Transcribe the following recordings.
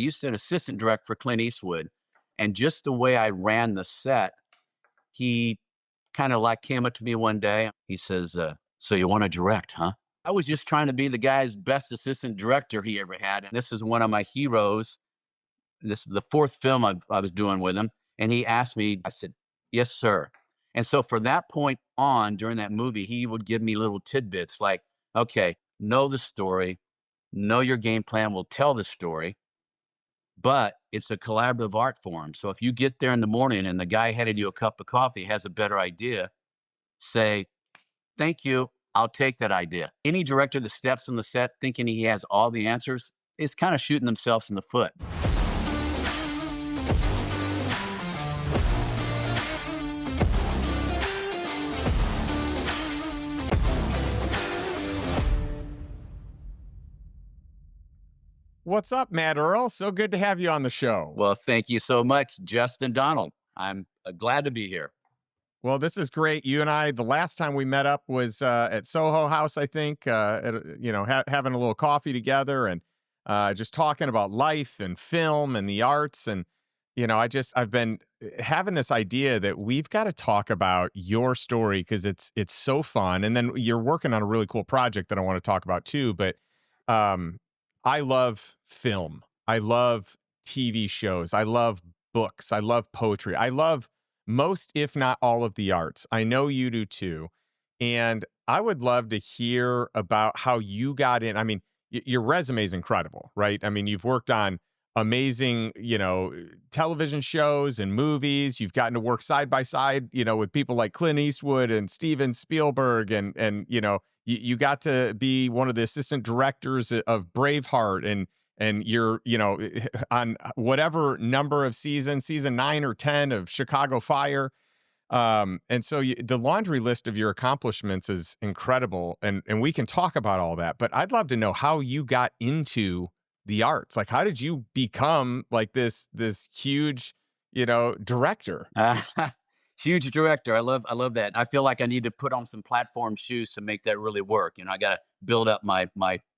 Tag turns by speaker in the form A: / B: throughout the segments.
A: I used to be an assistant director for Clint Eastwood. And just the way I ran the set, he kind of like came up to me one day. He says, so you want to direct, huh? I was just trying to be the guy's best assistant director he ever had. And this is one of my heroes. This is the fourth film I was doing with him. And he asked me, I said, yes, sir. And so for that point on during that movie, he would give me little tidbits like, okay, know the story, know your game plan, we'll tell the story, but it's a collaborative art form. So if you get there in the morning and the guy handed you a cup of coffee has a better idea, say, thank you, I'll take that idea. Any director that steps on the set thinking he has all the answers is kind of shooting themselves in the foot.
B: What's up, Matt Earl? So good to have you on the show.
A: Well, thank you so much, Justin Donald. I'm glad to be here.
B: Well, this is great. You and I, the last time we met up was at Soho House, I think, having a little coffee together and just talking about life and film and the arts. And, I've been having this idea that we've got to talk about your story because it's so fun. And then you're working on a really cool project that I want to talk about too. But I love film. I love TV shows. I love books. I love poetry. I love most, if not all, of the arts. I know you do too. And I would love to hear about how you got in. I mean, your resume is incredible, right? I mean, you've worked on amazing, television shows and movies. You've gotten to work side by side, with people like Clint Eastwood and Steven Spielberg. And you got to be one of the assistant directors of Braveheart and you're, on whatever number of season 9 or 10 of Chicago Fire. And so the laundry list of your accomplishments is incredible. And we can talk about all that, but I'd love to know how you got into the arts. Like, how did you become like this huge, director?
A: Huge director. I love that. I feel like I need to put on some platform shoes to make that really work. I got to build up my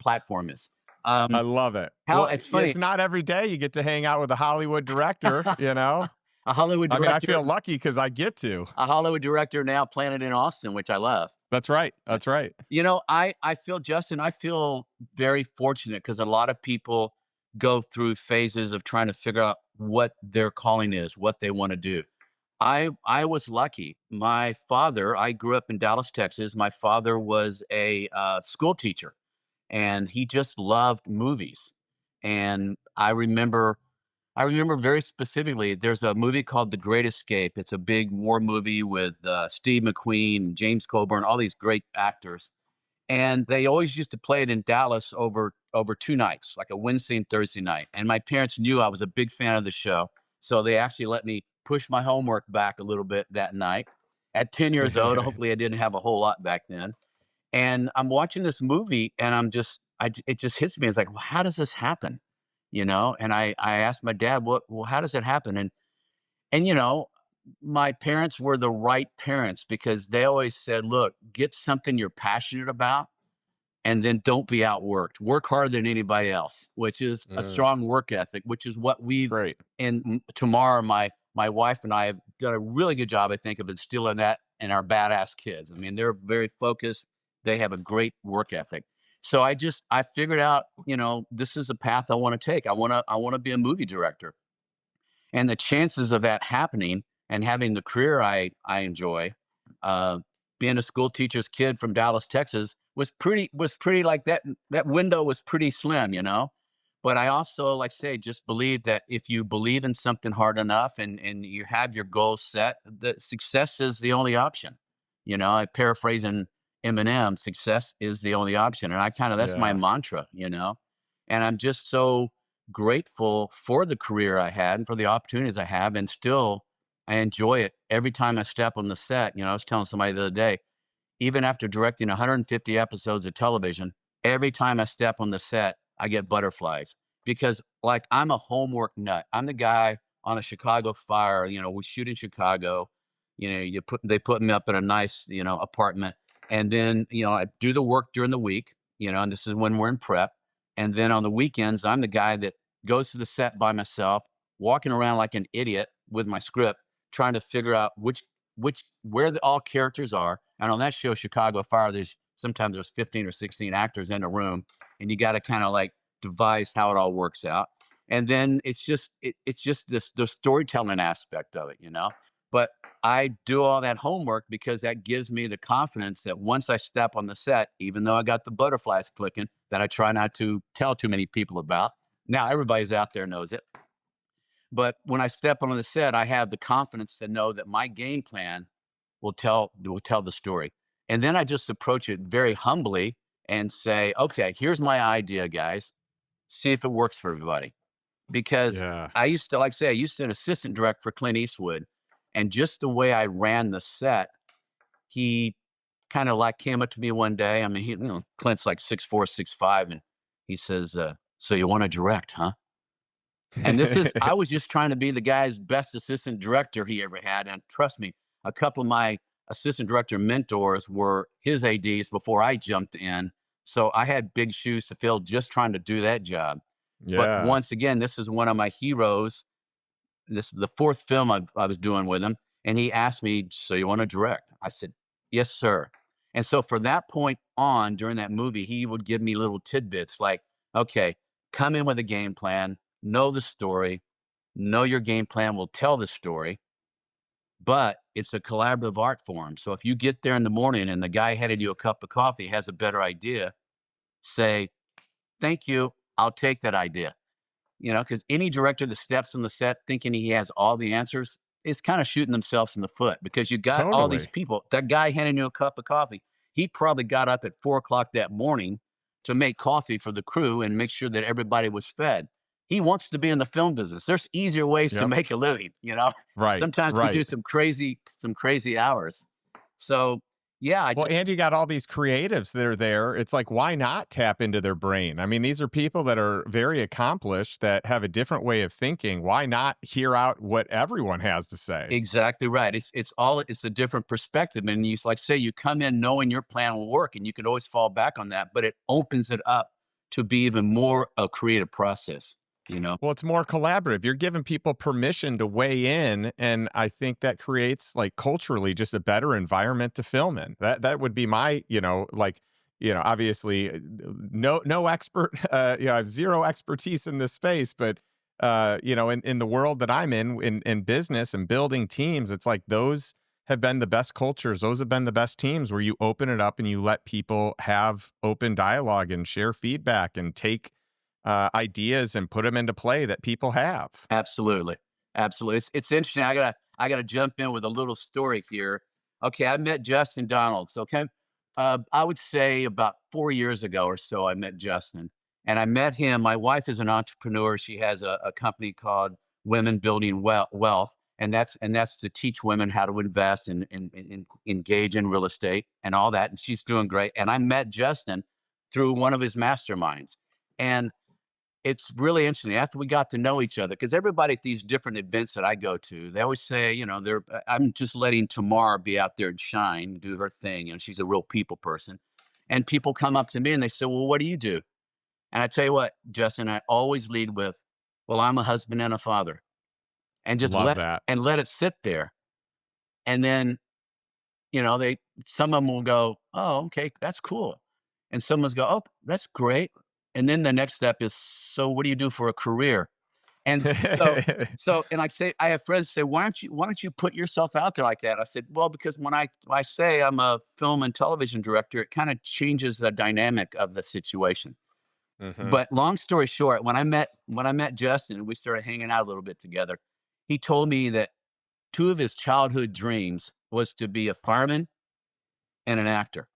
A: platformness.
B: I love it.
A: It's funny.
B: It's not every day you get to hang out with a Hollywood director,
A: A Hollywood director.
B: I mean, I feel lucky because I get to.
A: A Hollywood director now planted in Austin, which I love.
B: That's right. That's right.
A: I feel, Justin, I feel very fortunate because a lot of people go through phases of trying to figure out what their calling is, what they want to do. I was lucky. My father, I grew up in Dallas, Texas. My father was a school teacher, and he just loved movies. And I remember very specifically, there's a movie called The Great Escape. It's a big war movie with Steve McQueen, James Coburn, all these great actors. And they always used to play it in Dallas over 2 nights, like a Wednesday and Thursday night. And my parents knew I was a big fan of the show. So they actually let me push my homework back a little bit that night. At 10 years old, hopefully I didn't have a whole lot back then. And I'm watching this movie and it just hits me. It's like, well, how does this happen? And I asked my dad, how does it happen? And my parents were the right parents because they always said, look, get something you're passionate about and then don't be outworked. Work harder than anybody else, which is a strong work ethic, which is what and tomorrow, my wife and I have done a really good job, I think, of instilling that in our badass kids. I mean, they're very focused. They have a great work ethic. So I figured out, this is a path I want to take. I want to be a movie director. And the chances of that happening and having the career I enjoy, being a school teacher's kid from Dallas, Texas, was pretty like that window was pretty slim, But I also, like say, just believe that if you believe in something hard enough and you have your goals set, that success is the only option. I paraphrasing Eminem, success is the only option. And that's my mantra, And I'm just so grateful for the career I had and for the opportunities I have. And still, I enjoy it every time I step on the set. I was telling somebody the other day, even after directing 150 episodes of television, every time I step on the set, I get butterflies because I'm a homework nut. I'm the guy on a Chicago Fire, we shoot in Chicago, they put me up in a nice, apartment. And then, I do the work during the week, and this is when we're in prep. And then on the weekends, I'm the guy that goes to the set by myself, walking around like an idiot with my script, trying to figure out where all characters are. And on that show, Chicago Fire, there's 15 or 16 actors in a room, and you got to kind of like devise how it all works out. And then it's just this the storytelling aspect of it. But I do all that homework because that gives me the confidence that once I step on the set, even though I got the butterflies clicking that I try not to tell too many people about. Now everybody's out there knows it. But when I step on the set, I have the confidence to know that my game plan will tell the story. And then I just approach it very humbly and say, okay, here's my idea, guys. See if it works for everybody. Because
B: Yeah.
A: I used to, like I say, I used to an assistant direct for Clint Eastwood. And just the way I ran the set, he kind of like came up to me one day. I mean, Clint's like 6'4", 6'5", and he says, so you want to direct, huh? And I was just trying to be the guy's best assistant director he ever had. And trust me, a couple of my assistant director mentors were his ADs before I jumped in. So I had big shoes to fill just trying to do that job. But
B: Yeah.
A: once again, this is one of my heroes. This is the fourth film I was doing with him. And he asked me, so you want to direct? I said, yes, sir. And so for that point on during that movie, he would give me little tidbits like, okay, come in with a game plan, know the story, know your game plan will tell the story, but it's a collaborative art form. So if you get there in the morning and the guy handed you a cup of coffee has a better idea, say, thank you, I'll take that idea. Because any director that steps on the set thinking he has all the answers is kind of shooting themselves in the foot because you got all these
B: Totally.
A: people. That guy handing you a cup of coffee, he probably got up at 4 o'clock that morning to make coffee for the crew and make sure that everybody was fed. He wants to be in the film business. There's easier ways to
B: Yep.
A: make a living.
B: Right.
A: Sometimes we do
B: Right.
A: some crazy hours. So yeah, I
B: Well,
A: just
B: and you got all these creatives that are there. It's like, why not tap into their brain? I mean, these are people that are very accomplished that have a different way of thinking. Why not hear out what everyone has to say?
A: exactly right. It's a different perspective. And you come in knowing your plan will work and you can always fall back on that, but it opens it up to be even more a creative process.
B: Well, it's more collaborative. You're giving people permission to weigh in, and I think that creates like culturally just a better environment to film in. That would be my, obviously no expert, I have zero expertise in this space, but in the world that I'm in business and building teams, it's like those have been the best cultures. Those have been the best teams where you open it up and you let people have open dialogue and share feedback and take ideas and put them into play that people have.
A: Absolutely. Absolutely. It's interesting. I gotta jump in with a little story here. Okay, I met Justin Donalds. Okay. I would say about 4 years ago or so, I met Justin. And I met him. My wife is an entrepreneur. She has a company called Women Building Wealth. And that's to teach women how to invest and engage in real estate and all that. And she's doing great. And I met Justin through one of his masterminds. And it's really interesting after we got to know each other because everybody at these different events that I go to, they always say, I'm just letting Tamar be out there and shine, do her thing. She's a real people person. And people come up to me and they say, well, what do you do? And I tell you what, Justin, I always lead with, well, I'm a husband and a father, and just
B: Love
A: let
B: that.
A: and let it sit there. And then, some of them will go, oh, okay, that's cool. And some of us go, oh, that's great. And then the next step is, so what do you do for a career? And and I say, I have friends say, why don't you put yourself out there like that? I said, well, because when I say I'm a film and television director, it kind of changes the dynamic of the situation.
B: Hmm.
A: But long story short, when I met Justin and we started hanging out a little bit together, he told me that two of his childhood dreams was to be a fireman and an actor.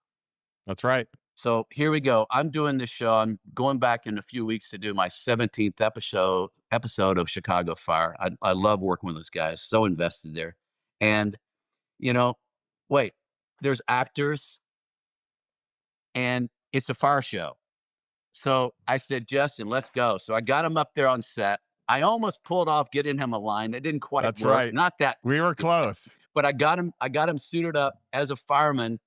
B: That's right.
A: So here we go. I'm doing this show. I'm going back in a few weeks to do my 17th episode of Chicago Fire. I love working with those guys. So invested there. And you know, wait, there's actors and it's a fire show. So I said, Justin, let's go. So I got him up there on set. I almost pulled off getting him a line. It didn't quite
B: That's
A: work.
B: right.
A: Not that,
B: We were close.
A: but I got him suited up as a fireman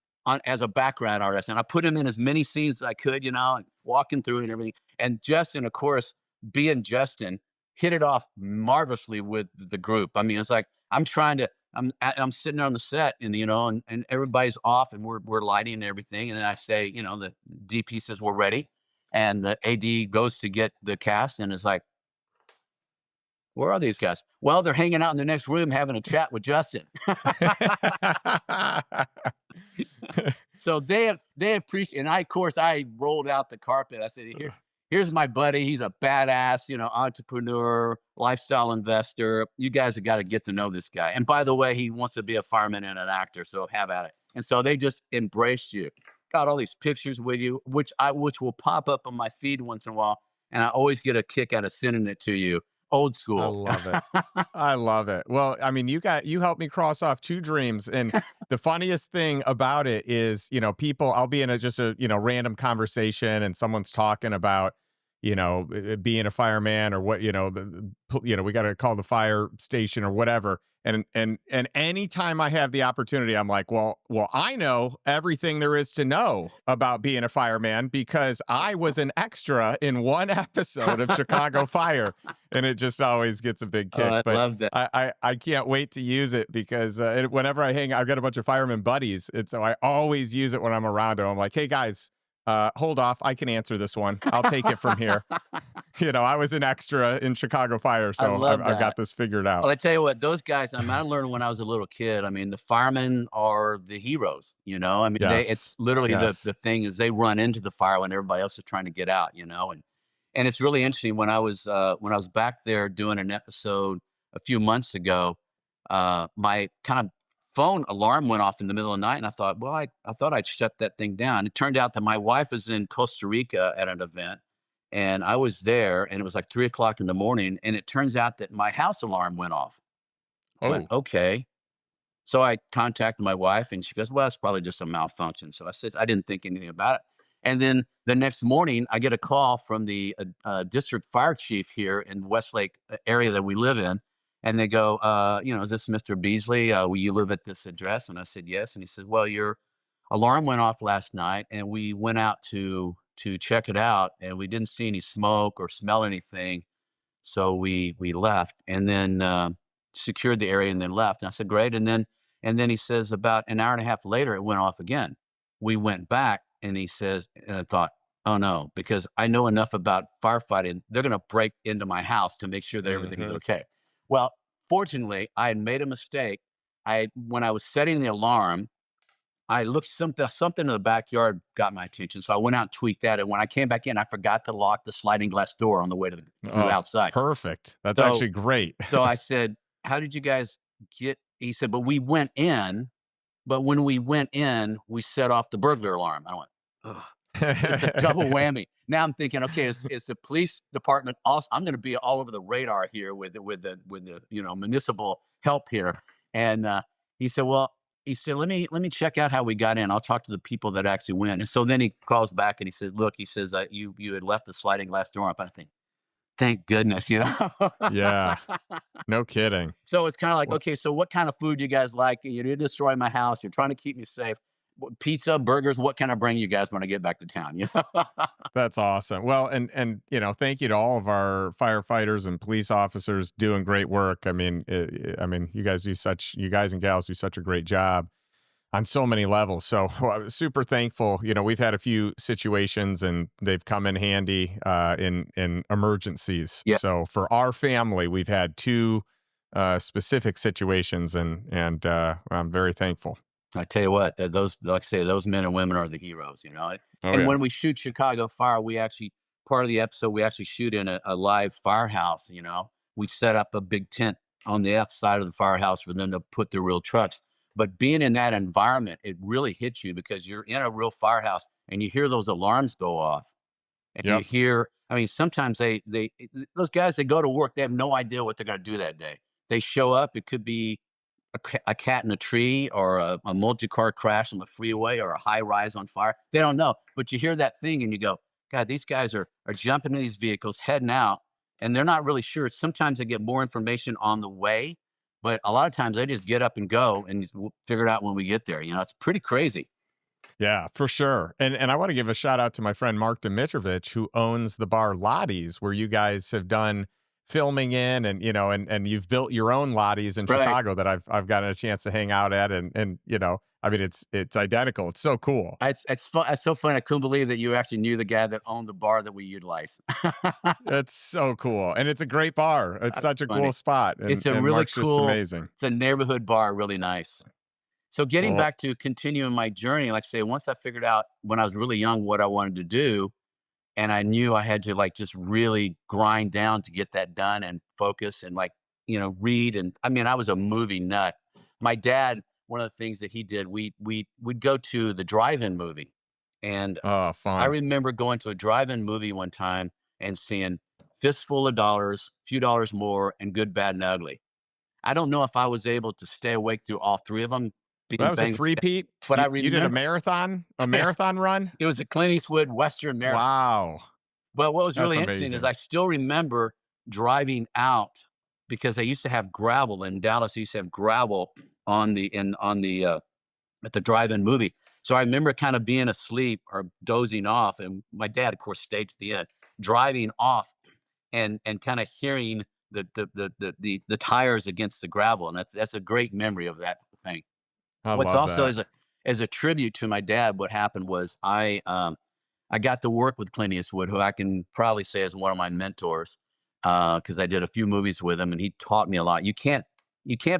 A: as a background artist. And I put him in as many scenes as I could, and walking through and everything. And Justin, of course, being Justin, hit it off marvelously with the group. I mean, it's like I'm sitting there on the set, and and everybody's off, and we're lighting and everything, and then I say, the DP says we're ready, and the AD goes to get the cast, and is like, where are these guys? Well, they're hanging out in the next room having a chat with Justin. So they appreciate, and of course, I rolled out the carpet. I said, here's my buddy. He's a badass, entrepreneur, lifestyle investor. You guys have got to get to know this guy. And by the way, he wants to be a fireman and an actor. So have at it. And so they just embraced you. Got all these pictures with you, which will pop up on my feed once in a while. And I always get a kick out of sending it to you. Old
B: I
A: school.
B: love it. I love it. Well, I mean, you helped me cross off 2 dreams, and the funniest thing about it is, people, I'll be in just a, random conversation, and someone's talking about, being a fireman, or what, we got to call the fire station or whatever. And anytime I have the opportunity, I'm like, well, I know everything there is to know about being a fireman, because I was an extra in one episode of Chicago Fire, and it just always gets a big kick.
A: I
B: But
A: love that.
B: I can't wait to use it, because whenever I've got a bunch of fireman buddies, and so I always use it when I'm around them. I'm like, hey guys, hold off. I can answer this one. I'll take it from here. I was an extra in Chicago Fire, so I've got this figured out.
A: Well, I tell you what, those guys, I learned when I was a little kid. I mean, the firemen are the heroes, I mean,
B: Yes.
A: it's literally
B: Yes.
A: the thing is they run into the fire when everybody else is trying to get out, and it's really interesting when I was back there doing an episode a few months ago, my kind of phone alarm went off in the middle of the night, and I thought, well, I thought I'd shut that thing down. It turned out that my wife was in Costa Rica at an event, and I was there, and it was like 3 o'clock in the morning, and it turns out that my house alarm went off. I went,
B: Oh.
A: okay. So I contacted my wife, and she goes, well, it's probably just a malfunction. So I said, I didn't think anything about it. And then the next morning, I get a call from the district fire chief here in Westlake area that we live in. And they go, is this Mr. Beesley? Will you live at this address? And I said, yes. And he said, well, your alarm went off last night, and we went out to check it out, and we didn't see any smoke or smell anything. So we left, and then secured the area, and then left. And I said, great. And then he says, about an hour and a half later, it went off again. We went back, and he says, and I thought, oh no, because I know enough about firefighting. They're going to break into my house to make sure that everything is okay. Well, fortunately, I had made a mistake. When I was setting the alarm, I looked something in the backyard got my attention. So I went out and tweaked that. And when I came back in, I forgot to lock the sliding glass door on the way to the outside.
B: Perfect. That's actually great.
A: So I said, how did you guys get? He said, but we went in. But when we went in, we set off the burglar alarm. I went, ugh. It's a double whammy. Now I'm thinking, okay, it's the police department. Also, I'm going to be all over the radar here with the municipal help here. And he said, let me check out how we got in. I'll talk to the people that actually went. And so then he calls back and he said, look, he says you had left the sliding glass door up. I think, thank goodness,
B: Yeah, no kidding.
A: So it's kind of like, okay, so what kind of food do you guys like? You didn't destroy my house. You're trying to keep me safe. Pizza, burgers, what can I bring you guys when I get back to town?
B: That's awesome. Well, and thank you to all of our firefighters and police officers doing great work. I mean, you guys and gals do such a great job on so many levels. So I'm super thankful. We've had a few situations, and they've come in handy in emergencies.
A: Yeah.
B: So for our family, we've had 2 specific situations, and I'm very thankful.
A: I tell you what, those, like I say, those men and women are the heroes,
B: Oh,
A: And
B: yeah.
A: when we shoot Chicago Fire, part of the episode, we actually shoot in a live firehouse, We set up a big tent on the outside of the firehouse for them to put their real trucks. But being in that environment, it really hits you because you're in a real firehouse and you hear those alarms go off. And
B: Yep.
A: you hear, sometimes those guys, they go to work, they have no idea what they're going to do that day. They show up, it could be a cat in a tree, or a multi-car crash on the freeway, or a high rise on fire. They don't know, but you hear that thing and you go, God, these guys are jumping in these vehicles, heading out, and they're not really sure. Sometimes they get more information on the way, but a lot of times they just get up and go and figure it out when we get there. It's pretty crazy.
B: Yeah, for sure. And I want to give a shout out to my friend Mark Dimitrovich, who owns the bar Lottie's, where you guys have done filming in, and and you've built your own Lottie's in
A: Right.
B: Chicago that I've gotten a chance to hang out at, and I mean it's identical. It's so cool.
A: It's so funny. I couldn't believe that you actually knew the guy that owned the bar that we utilize.
B: It's so cool. And it's a great bar. It's
A: That's
B: such a
A: funny.
B: cool spot. And
A: It's a
B: and
A: really
B: Mark's just
A: cool.
B: amazing.
A: It's a neighborhood bar, really nice. So getting
B: Well,
A: back to continuing my journey, like I say, once I figured out when I was really young what I wanted to do, and I knew I had to like just really grind down to get that done and focus and like, read. And I mean, I was a movie nut. My dad, one of the things that he did, we'd go to the drive-in movie. And
B: oh,
A: I
B: fun.
A: remember going to a drive-in movie one time and seeing Fistful of Dollars, Few Dollars More, and Good, Bad, and Ugly. I don't know if I was able to stay awake through all three of them
B: That
A: being
B: was a
A: banged,
B: three-peat.
A: but I
B: You did
A: remember
B: a marathon run?
A: it was a Clint Eastwood Western marathon.
B: Wow.
A: But what was
B: That's
A: really interesting is
B: amazing.
A: I still remember driving out because they used to have gravel in Dallas. They used to have gravel on the at the drive-in movie. So I remember kind of being asleep or dozing off, and my dad, of course, stayed to the end, driving off and kind of hearing the tires against the gravel, and that's a great memory of that thing.
B: I
A: What's
B: love
A: also
B: that.
A: as a tribute to my dad, what happened was I got to work with Clint Eastwood, who I can probably say is one of my mentors, because I did a few movies with him, and he taught me a lot. You can't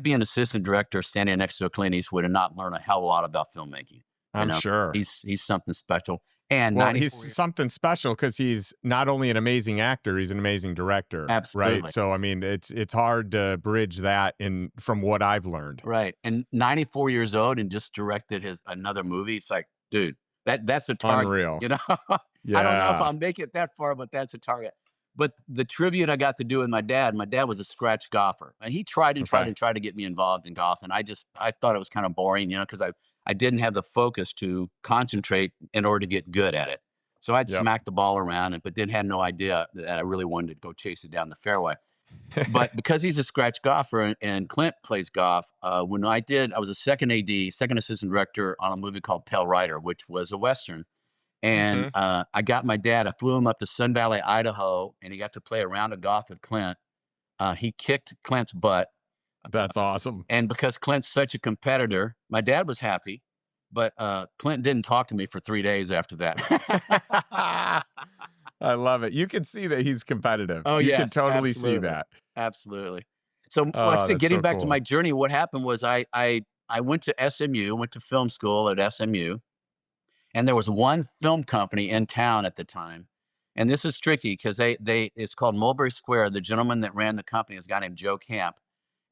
A: be an assistant director standing next to a Clint Eastwood and not learn a hell of a lot about filmmaking. You
B: I'm
A: know,
B: sure.
A: he's something special. And
B: Well, he's
A: 94 years,
B: something special because he's not only an amazing actor, he's an amazing director, right?
A: absolutely.
B: So I mean, it's hard to bridge that in from what I've learned.
A: Right, and 94 years old and just directed his another movie. It's like, dude, that's a target,
B: Unreal.
A: I don't know if
B: Yeah.
A: I'll make it that far, but that's a target. But the tribute I got to do with my dad was a scratch golfer, and he tried and tried
B: Okay.
A: and tried to get me involved in golf, and I thought it was kind of boring, because I didn't have the focus to concentrate in order to get good at it. So I'd
B: Yep.
A: smack the ball around, but then had no idea that I really wanted to go chase it down the fairway. But because he's a scratch golfer and Clint plays golf, when I was a second AD, second assistant director on a movie called Pale Rider, which was a Western. And
B: Mhm.
A: I got my dad, I flew him up to Sun Valley, Idaho, and he got to play a round of golf with Clint. He kicked Clint's butt.
B: That's awesome.
A: And because Clint's such a competitor, my dad was happy, but Clint didn't talk to me for 3 days after that.
B: I love it. You can see that he's competitive.
A: Oh,
B: You can
A: yes,
B: totally see
A: absolutely,
B: that.
A: absolutely. So, like I
B: Oh,
A: said,
B: that's
A: getting
B: so
A: back to my
B: cool.
A: journey, what happened was I went to SMU, went to film school at SMU, and there was one film company in town at the time. And this is tricky because they it's called Mulberry Square. The gentleman that ran the company is a guy named Joe Camp,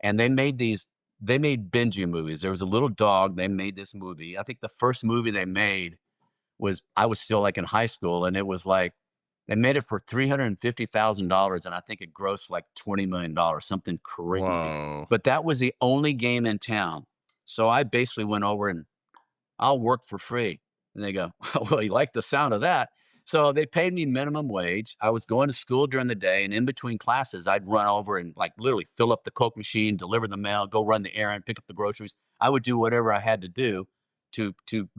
A: and they made Benji movies. There was a little dog. They made this movie. I think the first movie they made was I was still like in high school, and it was like they made it for $350,000, and I think it grossed like $20 million, something crazy.
B: Whoa.
A: But that was the only game in town, so I basically went over and I'll work for free. And they go, well, you like the sound of that. So they paid me minimum wage. I was going to school during the day, and in between classes, I'd run over and like literally fill up the Coke machine, deliver the mail, go run the errand, pick up the groceries. I would do whatever I had to do to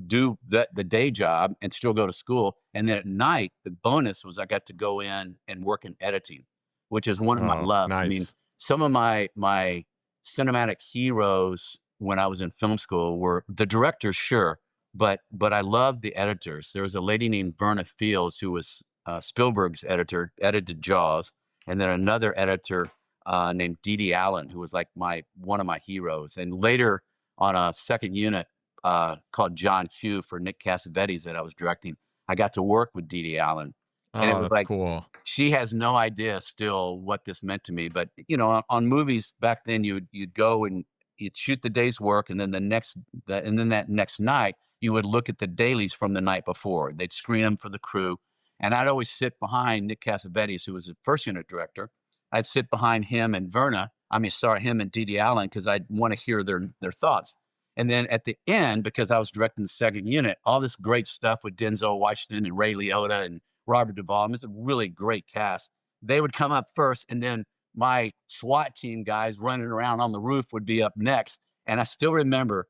A: do the day job and still go to school. And then at night, the bonus was I got to go in and work in editing, which is one of my
B: Oh,
A: loves. I mean,
B: nice.
A: some of my cinematic heroes when I was in film school were the directors, sure, but I loved the editors. There was a lady named Verna Fields who was Spielberg's editor, edited Jaws, and then another editor named Didi Allen, who was like my one of my heroes. And later on a second unit called John Q for Nick Cassavetes that I was directing, I got to work with Didi Allen, and it
B: Oh,
A: was
B: that's
A: like
B: cool.
A: she has no idea still what this meant to me. But on movies back then, you'd go and you'd shoot the day's work, and then and then that next night you would look at the dailies from the night before. They'd screen them for the crew, and I'd always sit behind Nick Cassavetes, who was the first unit director. I'd sit behind him and Verna. I mean, sorry, him and Didi Allen, because I'd want to hear their thoughts. And then at the end, because I was directing the second unit, all this great stuff with Denzel Washington and Ray Liotta and Robert Duvall. It was a really great cast. They would come up first, and then my SWAT team guys running around on the roof would be up next. And I still remember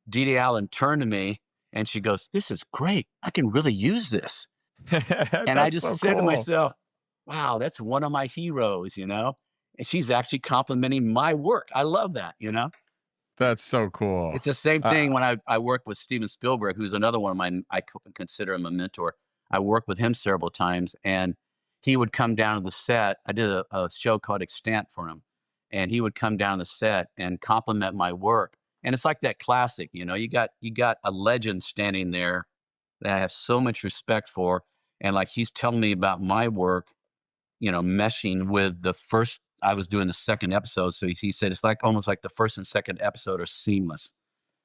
A: Didi Allen turned to me And she goes, "This is great. I can really use this." And I
B: That's
A: just
B: so
A: said to
B: cool.
A: myself, wow, that's one of my heroes, you know? And she's actually complimenting my work. I love that, you know?
B: That's so cool.
A: It's the same
B: Uh,
A: thing when I work with Steven Spielberg, who's another one of my, consider him a mentor. I worked with him several times, and he would come down to the set. I did a show called Extant for him, and he would come down the set and compliment my work. And it's like that classic, you know, you got a legend standing there that I have so much respect for, and like he's telling me about my work, you know, meshing with the first. I was doing the second episode, so he said it's like almost like the first and second episode are seamless,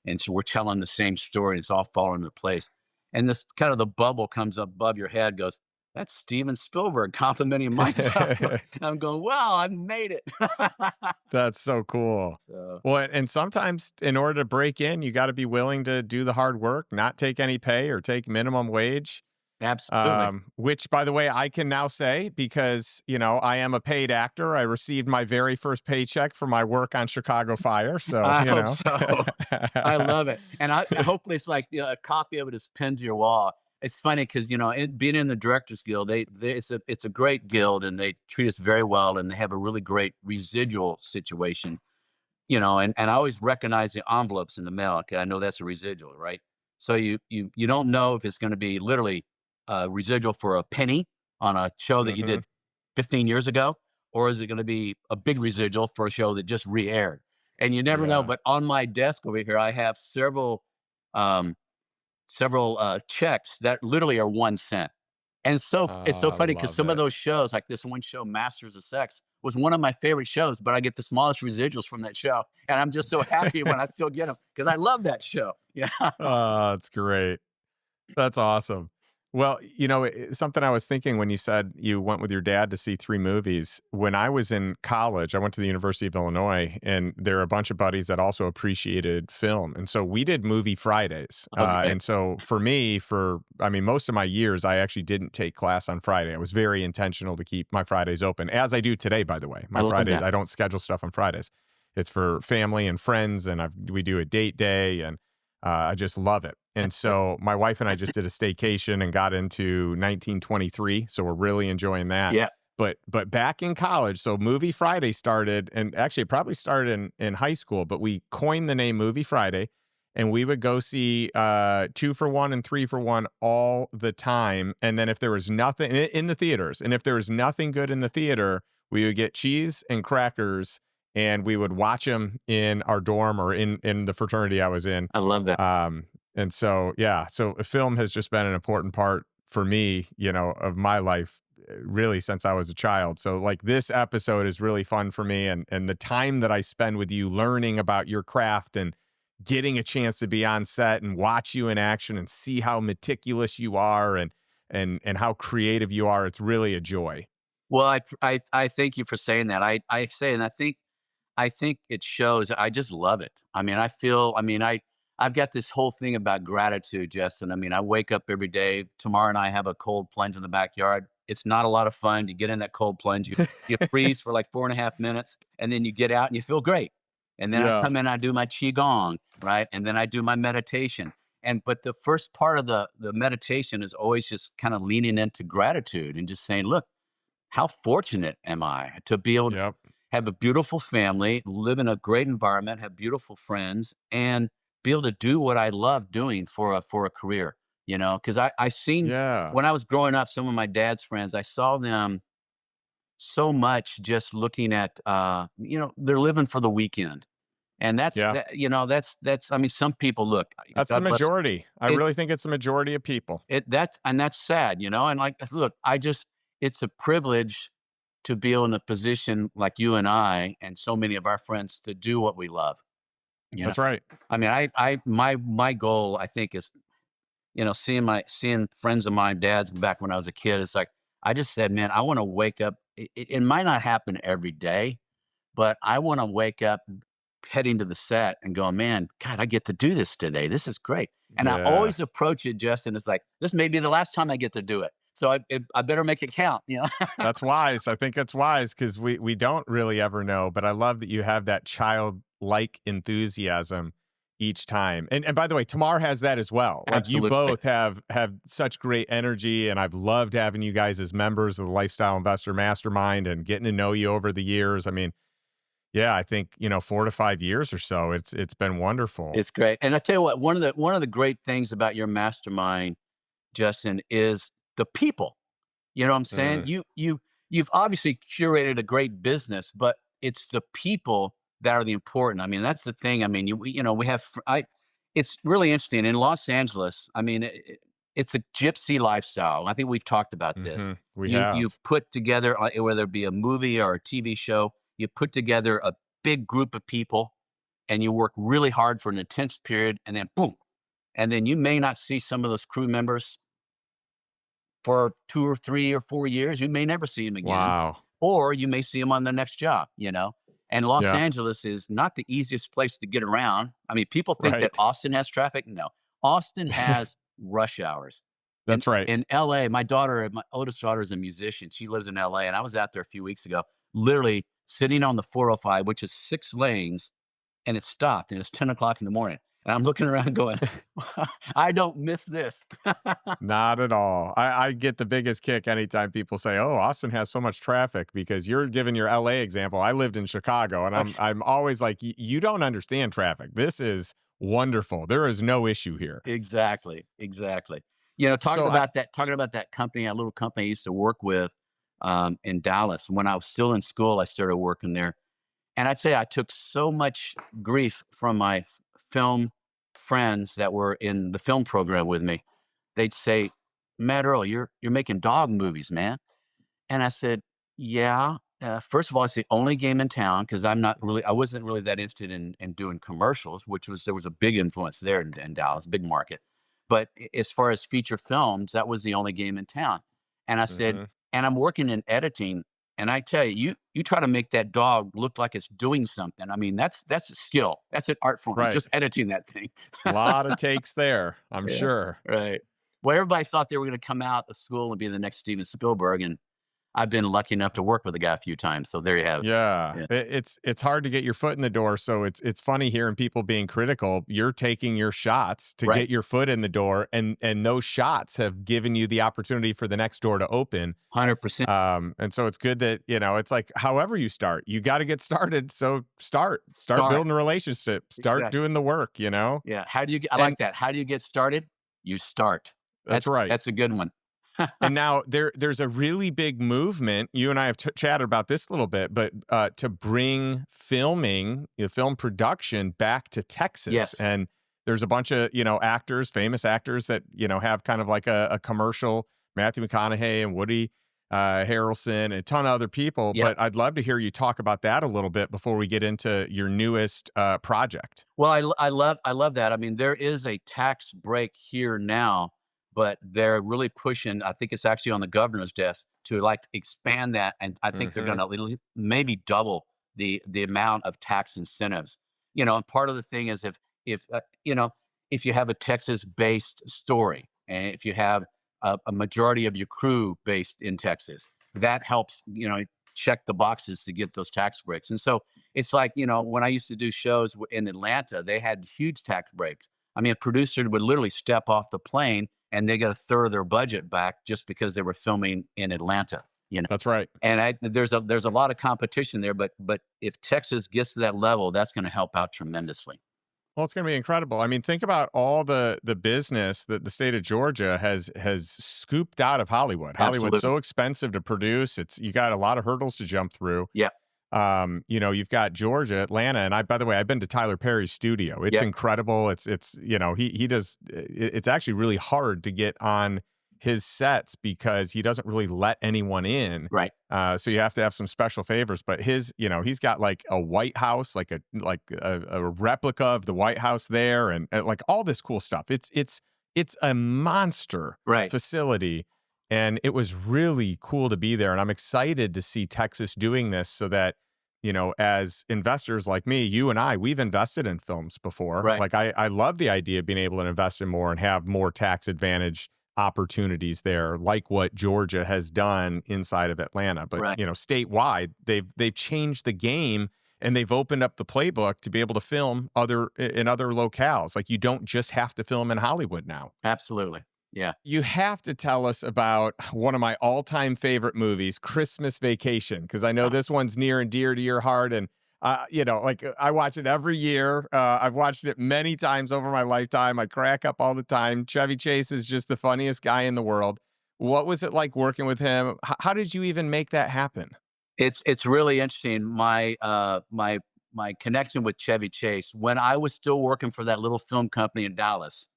A: and so we're telling the same story. It's all falling into place, and this kind of the bubble comes up above your head, goes, "That's Steven Spielberg complimenting my stuff." And I'm going, "Wow, I made it."
B: That's so cool.
A: So
B: Well, and sometimes in order to break in, you got to be willing to do the hard work, not take any pay or take minimum wage.
A: absolutely.
B: Which, by the way, I can now say because, I am a paid actor. I received my very first paycheck for my work on Chicago Fire. So,
A: I hope so. I love it, and hopefully it's like, a copy of it is pinned to your wall. It's funny because being in the Directors Guild, it's a great guild, and they treat us very well, and they have a really great residual situation. And I always recognize the envelopes in the mail. 'Cause I know that's a residual, right? So you don't know if it's going to be literally a residual for a penny on a show that you
B: hmm
A: did 15 years ago, or is it going to be a big residual for a show that just re-aired? And you never know.
B: Yeah.
A: But on my desk over here, I have um, several checks that literally are 1 cent. And it's so
B: I
A: funny because
B: love
A: some of
B: it.
A: those shows, like this one show, Masters of Sex, was one of my favorite shows, but I get the smallest residuals from that show. And I'm just so happy when I still get them because I love that show. Yeah.
B: Oh, that's great. That's awesome. Well, something I was thinking when you said you went with your dad to see 3 movies. When I was in college, I went to the University of Illinois, and there are a bunch of buddies that also appreciated film. And so we did movie Fridays.
A: Okay.
B: And so for me, I mean, most of my years, I actually didn't take class on Friday. I was very intentional to keep my Fridays open, as I do today, by the way.
A: I
B: My
A: love
B: Fridays,
A: that.
B: I don't schedule stuff on Fridays. It's for family and friends, and we do a date day, and I just love it. And
A: That's good.
B: so my wife and I just did a staycation and got into 1923. So we're really enjoying that.
A: Yeah.
B: But back in college, so Movie Friday started, and actually it probably started in high school, but we coined the name Movie Friday, and we would go see 2 for 1 and 3 for 1 all the time. And then if there was nothing in the theaters, and if there was nothing good in the theater, we would get cheese and crackers, and we would watch them in our dorm or in the fraternity I was in.
A: I love that.
B: And so, yeah, so film has just been an important part for me, of my life, really since I was a child. So like this episode is really fun for me, and the time that I spend with you learning about your craft and getting a chance to be on set and watch you in action and see how meticulous you are and how creative you are, it's really a joy.
A: Well, I thank you for saying that. I say, and I think it shows. I just love it. I mean, I've got this whole thing about gratitude, Justin. I mean, I wake up every day. Tomorrow and I have a cold plunge in the backyard. It's not a lot of fun. You get in that cold plunge, you freeze for like 4.5 minutes, and then you get out and you feel great. And then I
B: Yeah.
A: come in, I do my qigong, right? And then I do my meditation. But the first part of the meditation is always just kind of leaning into gratitude and just saying, look, how fortunate am I to be able to
B: Yep.
A: have a beautiful family, live in a great environment, have beautiful friends, and be able to do what I love doing for a career. Because I seen
B: Yeah.
A: when I was growing up, some of my dad's friends, I saw them so much just looking at they're living for the weekend. And that's
B: Yeah.
A: that, that's I mean, some people look,
B: That's the
A: God bless
B: majority. I
A: it,
B: really think it's the majority of people.
A: that's sad, and like, look, it's a privilege to be in a position like you and I and so many of our friends to do what we love. You know,
B: That's right.
A: I mean, my goal, I think, is seeing friends of mine, dads back when I was a kid. It's like I just said, man, I want to wake up. It might not happen every day, but I want to wake up heading to the set and going, man, God, I get to do this today. This is great. And I
B: Yeah.
A: always approach it, Justin, it's like, this may be the last time I get to do it. So I better make it count.
B: That's wise. I think it's wise because we don't really ever know. But I love that you have that childlike enthusiasm each time. And by the way, Tamar has that as well. Like you
A: Absolutely.
B: both have such great energy, and I've loved having you guys as members of the Lifestyle Investor Mastermind and getting to know you over the years. I mean, yeah, I think, 4 to 5 years or so. It's been wonderful.
A: It's great. And I tell you what, one of the great things about your mastermind, Justin, is the people. You know what I'm saying?
B: Mm,
A: You've obviously curated a great business, but it's the people that are the important. I mean, that's the thing. I mean, we have it's really interesting in Los Angeles. I mean, it's a gypsy lifestyle. I think we've talked about this.
B: we
A: You
B: have.
A: put together, whether it be a movie or a TV show, you put together a big group of people, and you work really hard for an intense period, and then boom, and then you may not see some of those crew members for 2 or 3 or 4 years. You may never see him again,
B: Wow.
A: or you may see him on the next job. And Los
B: Yeah,
A: Angeles is not the easiest place to get around. I mean, people think that
B: right.
A: Austin has traffic. No, Austin has rush hours. In
B: That's right.
A: in LA, my oldest daughter is a musician. She lives in LA, and I was out there a few weeks ago, literally sitting on the 405, which is 6 lanes, and it stopped, and it's 10 o'clock in the morning. And I'm looking around going, I don't miss this.
B: Not at all. I get the biggest kick anytime people say, "Oh, Austin has so much traffic," because you're giving your LA example. I lived in Chicago, and I'm always like, You don't understand traffic. This is wonderful. There is no issue here."
A: Exactly, exactly.
B: So I
A: Talking about that company, a little company I used to work with, in Dallas. When I was still in school, I started working there, and I'd say I took so much grief from my film friends that were in the film program with me. They'd say, "Matt Earl, you're making dog movies, man." And I said, "Yeah. First of all, it's the only game in town because I wasn't really that interested in doing commercials, there was a big influence there in Dallas, big market. But as far as feature films, that was the only game in town." And I said,
B: Mhm.
A: and I'm working in editing, and I tell you, you try to make that dog look like it's doing something. I mean, that's a skill. That's an art form,
B: Right.
A: just editing that thing.
B: Lot of takes there, I'm
A: Yeah,
B: sure.
A: right. Well, everybody thought they were going to come out of school and be the next Steven Spielberg, and I've been lucky enough to work with the guy a few times. So there you have it.
B: Yeah,
A: Yeah.
B: it's hard to get your foot in the door, so it's funny hearing people being critical. You're taking your shots to
A: Right.
B: get your foot in the door, and those shots have given you the opportunity for the next door to open.
A: 100%.
B: And so it's good that, it's like however you start, you got to get started. So start
A: Start.
B: building a relationship, start
A: Exactly.
B: doing the work.
A: Yeah. I
B: And
A: like that. How do you get started? You start.
B: that's right.
A: That's a good one.
B: And now there's a really big movement. You and I have chatted about this a little bit, but to bring filming, film production back to Texas.
A: Yes.
B: And there's a bunch of actors, famous actors that have kind of like a commercial. Matthew McConaughey and Woody Harrelson, and a ton of other people.
A: Yep.
B: But I'd love to hear you talk about that a little bit before we get into your newest project.
A: Well, I love that. I mean, there is a tax break here now, but they're really pushing. I think it's actually on the governor's desk to like expand that, and I think they're
B: Hmm.
A: going to maybe double the amount of tax incentives. And part of the thing is if you have a Texas-based story, and if you have a majority of your crew based in Texas, that helps check the boxes to get those tax breaks. And so it's like, when I used to do shows in Atlanta, they had huge tax breaks. I mean, a producer would literally step off the plane and they got a third of their budget back just because they were filming in Atlanta.
B: That's right.
A: And there's a lot of competition there, but if Texas gets to that level, that's going to help out tremendously.
B: Well, it's going to be incredible. I mean, think about all the business that the state of Georgia has scooped out of Hollywood. Hollywood's
A: Absolutely.
B: so expensive to produce. You got a lot of hurdles to jump through.
A: Yeah.
B: You've got Georgia, Atlanta, and by the way, I've been to Tyler Perry's studio. It's
A: Yeah.
B: incredible. He does. It's actually really hard to get on his sets because he doesn't really let anyone in.
A: Right.
B: So you have to have some special favors. But he's got like a White House, like a replica of the White House there, and like all this cool stuff. It's a monster
A: Right.
B: facility. And it was really cool to be there. And I'm excited to see Texas doing this so that, as investors like me, you and we've invested in films before.
A: Right.
B: Like I love the idea of being able to invest in more and have more tax advantage opportunities there, like what Georgia has done inside of Atlanta. But,
A: Right.
B: statewide, they've changed the game. and they've opened up the playbook to be able to film in other locales. Like, you don't just have to film in Hollywood now.
A: Absolutely. Yeah.
B: You have to tell us about one of my all-time favorite movies, Christmas Vacation, because I know this one's near and dear to your heart. And I watch it every year. I've watched it many times over my lifetime. I crack up all the time. Chevy Chase is just the funniest guy in the world. What was it like working with him? How did you even make that happen?
A: It's really interesting. My connection with Chevy Chase, when I was still working for that little film company in Dallas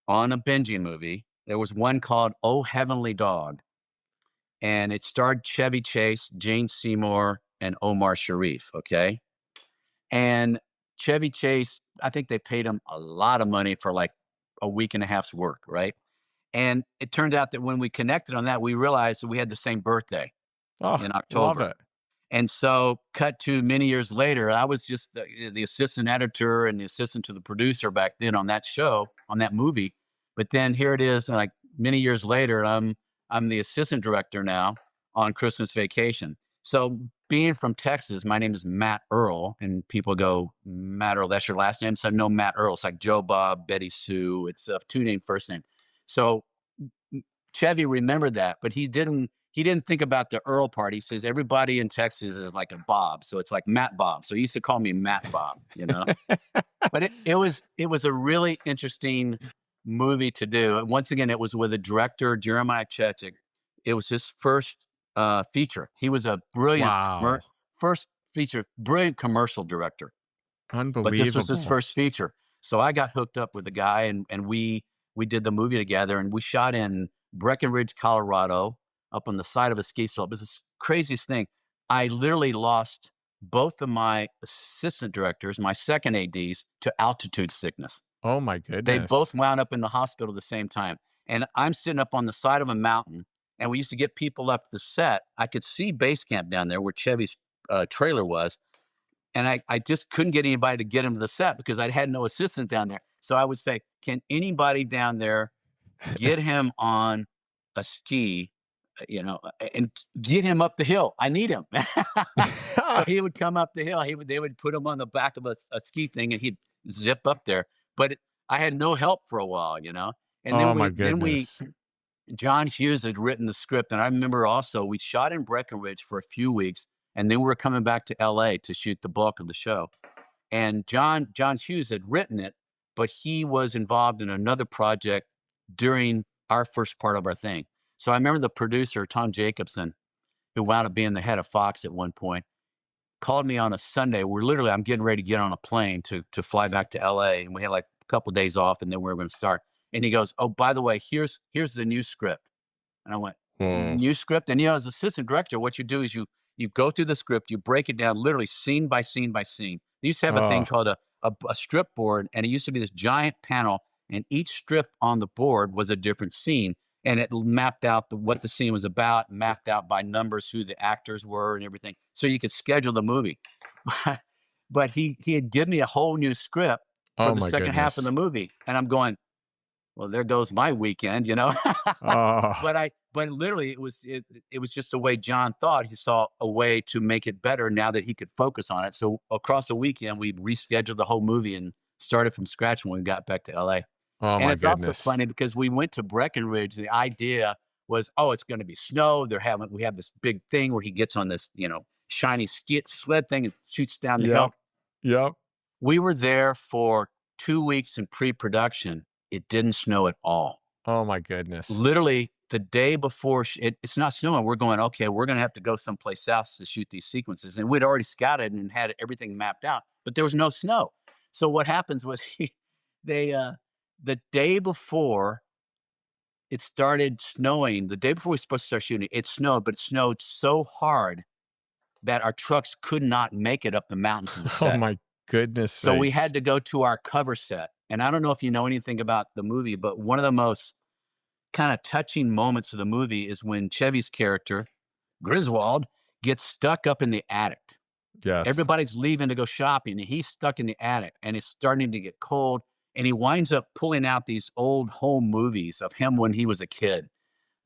A: on a binging movie, there was one called Oh Heavenly Dog, and it starred Chevy Chase, Jane Seymour, and Omar Sharif. Okay. And Chevy Chase, I think they paid him a lot of money for like a week and a half's work, right? And it turned out that when we connected on that, we realized that we had the same birthday
B: Oh,
A: in
B: love
A: October.
B: it.
A: And so, cut to many years later, I was just the assistant editor and the assistant to the producer back then on that show, on that movie. But then here it is, like many years later, I'm the assistant director now on Christmas Vacation. So, being from Texas, my name is Matt Earl, and people go, Matt Earl, that's your last name? So, no, Matt Earl. It's like Joe Bob, Betty Sue. It's a two name first name. So, Chevy remembered that, but he didn't think about the Earl part. He says everybody in Texas is like a Bob, so it's like Matt Bob. So he used to call me Matt Bob, you know. But it was a really interesting movie to do. Once again, it was with a director, Jeremiah Chechik. It was his first feature. He was a
B: Wow.
A: first feature, brilliant commercial director, but this was his
B: Unbelievable.
A: first feature. So I got hooked up with the guy, and we did the movie together, and we shot in Breckenridge, Colorado, up on the side of a ski slope. This is the craziest thing. I literally lost both of my assistant directors, my second ADs, to altitude sickness.
B: Oh my
A: They both
B: goodness.
A: wound up in the hospital at the same time. And I'm sitting up on the side of a mountain, and we used to get people up the set. I could see base camp down there where Chevy's trailer was, and I just couldn't get anybody to get him to the set because I had no assistant down there. So I would say, can anybody down there get him on a ski, and get him up the hill? I need him. So he would come up the hill. They would put him on the back of a ski thing, and he'd zip up there. But I had no help for a while. And then
B: Oh my
A: we
B: goodness.
A: John Hughes had written the script, and I remember also we shot in Breckenridge for a few weeks, and then we were coming back to LA to shoot the bulk of the show. And John Hughes had written it, but he was involved in another project during our first part of our thing. So I remember the producer, Tom Jacobson, who wound up being the head of Fox at one point, called me on a Sunday. I'm getting ready to get on a plane to fly back to LA, and we had like a couple of days off, and then we were going to start. And he goes, "Oh, by the way, here's the new script." And I went,
B: Hmm.
A: "New script?" And as assistant director, what you do is you go through the script, you break it down literally scene by scene by scene. They used to have a thing
B: Oh,
A: called a strip board, and it used to be this giant panel, and each strip on the board was a different scene, and it mapped out what the scene was about, mapped out by numbers who the actors were and everything, so you could schedule the movie. But he had given me a whole new script for
B: oh
A: the
B: my
A: second half of the
B: goodness.
A: movie, and I'm going, well, there goes my weekend.
B: Oh,
A: But literally it was just the way John thought. He saw a way to make it better now that he could focus on it. So across the weekend, we rescheduled the whole movie and started from scratch when we got back to LA.
B: oh
A: And
B: my
A: it's also
B: goodness.
A: funny because we went to Breckenridge. The idea was, oh, it's going to be snow. We have this big thing where he gets on this, shiny sled thing and shoots down the
B: Yep.
A: hill.
B: Yep.
A: We were there for 2 weeks in pre-production. It didn't snow at all.
B: Oh my goodness.
A: Literally the day before it's not snowing, we're going, okay, we're going to have to go someplace else to shoot these sequences. And we'd already scouted and had everything mapped out, but there was no snow. So what happens was they, the day before it started snowing, the day before we were supposed to start shooting, it snowed, but it snowed so hard that our trucks could not make it up the mountain to the
B: Oh
A: set.
B: my goodness
A: So we
B: sakes.
A: had to go to our cover set. And I don't know if you know anything about the movie, but one of the most kind of touching moments of the movie is when Chevy's character, Griswold, gets stuck up in the attic.
B: Yes.
A: Everybody's leaving to go shopping, and he's stuck in the attic, and it's starting to get cold. And he winds up pulling out these old home movies of him when he was a kid.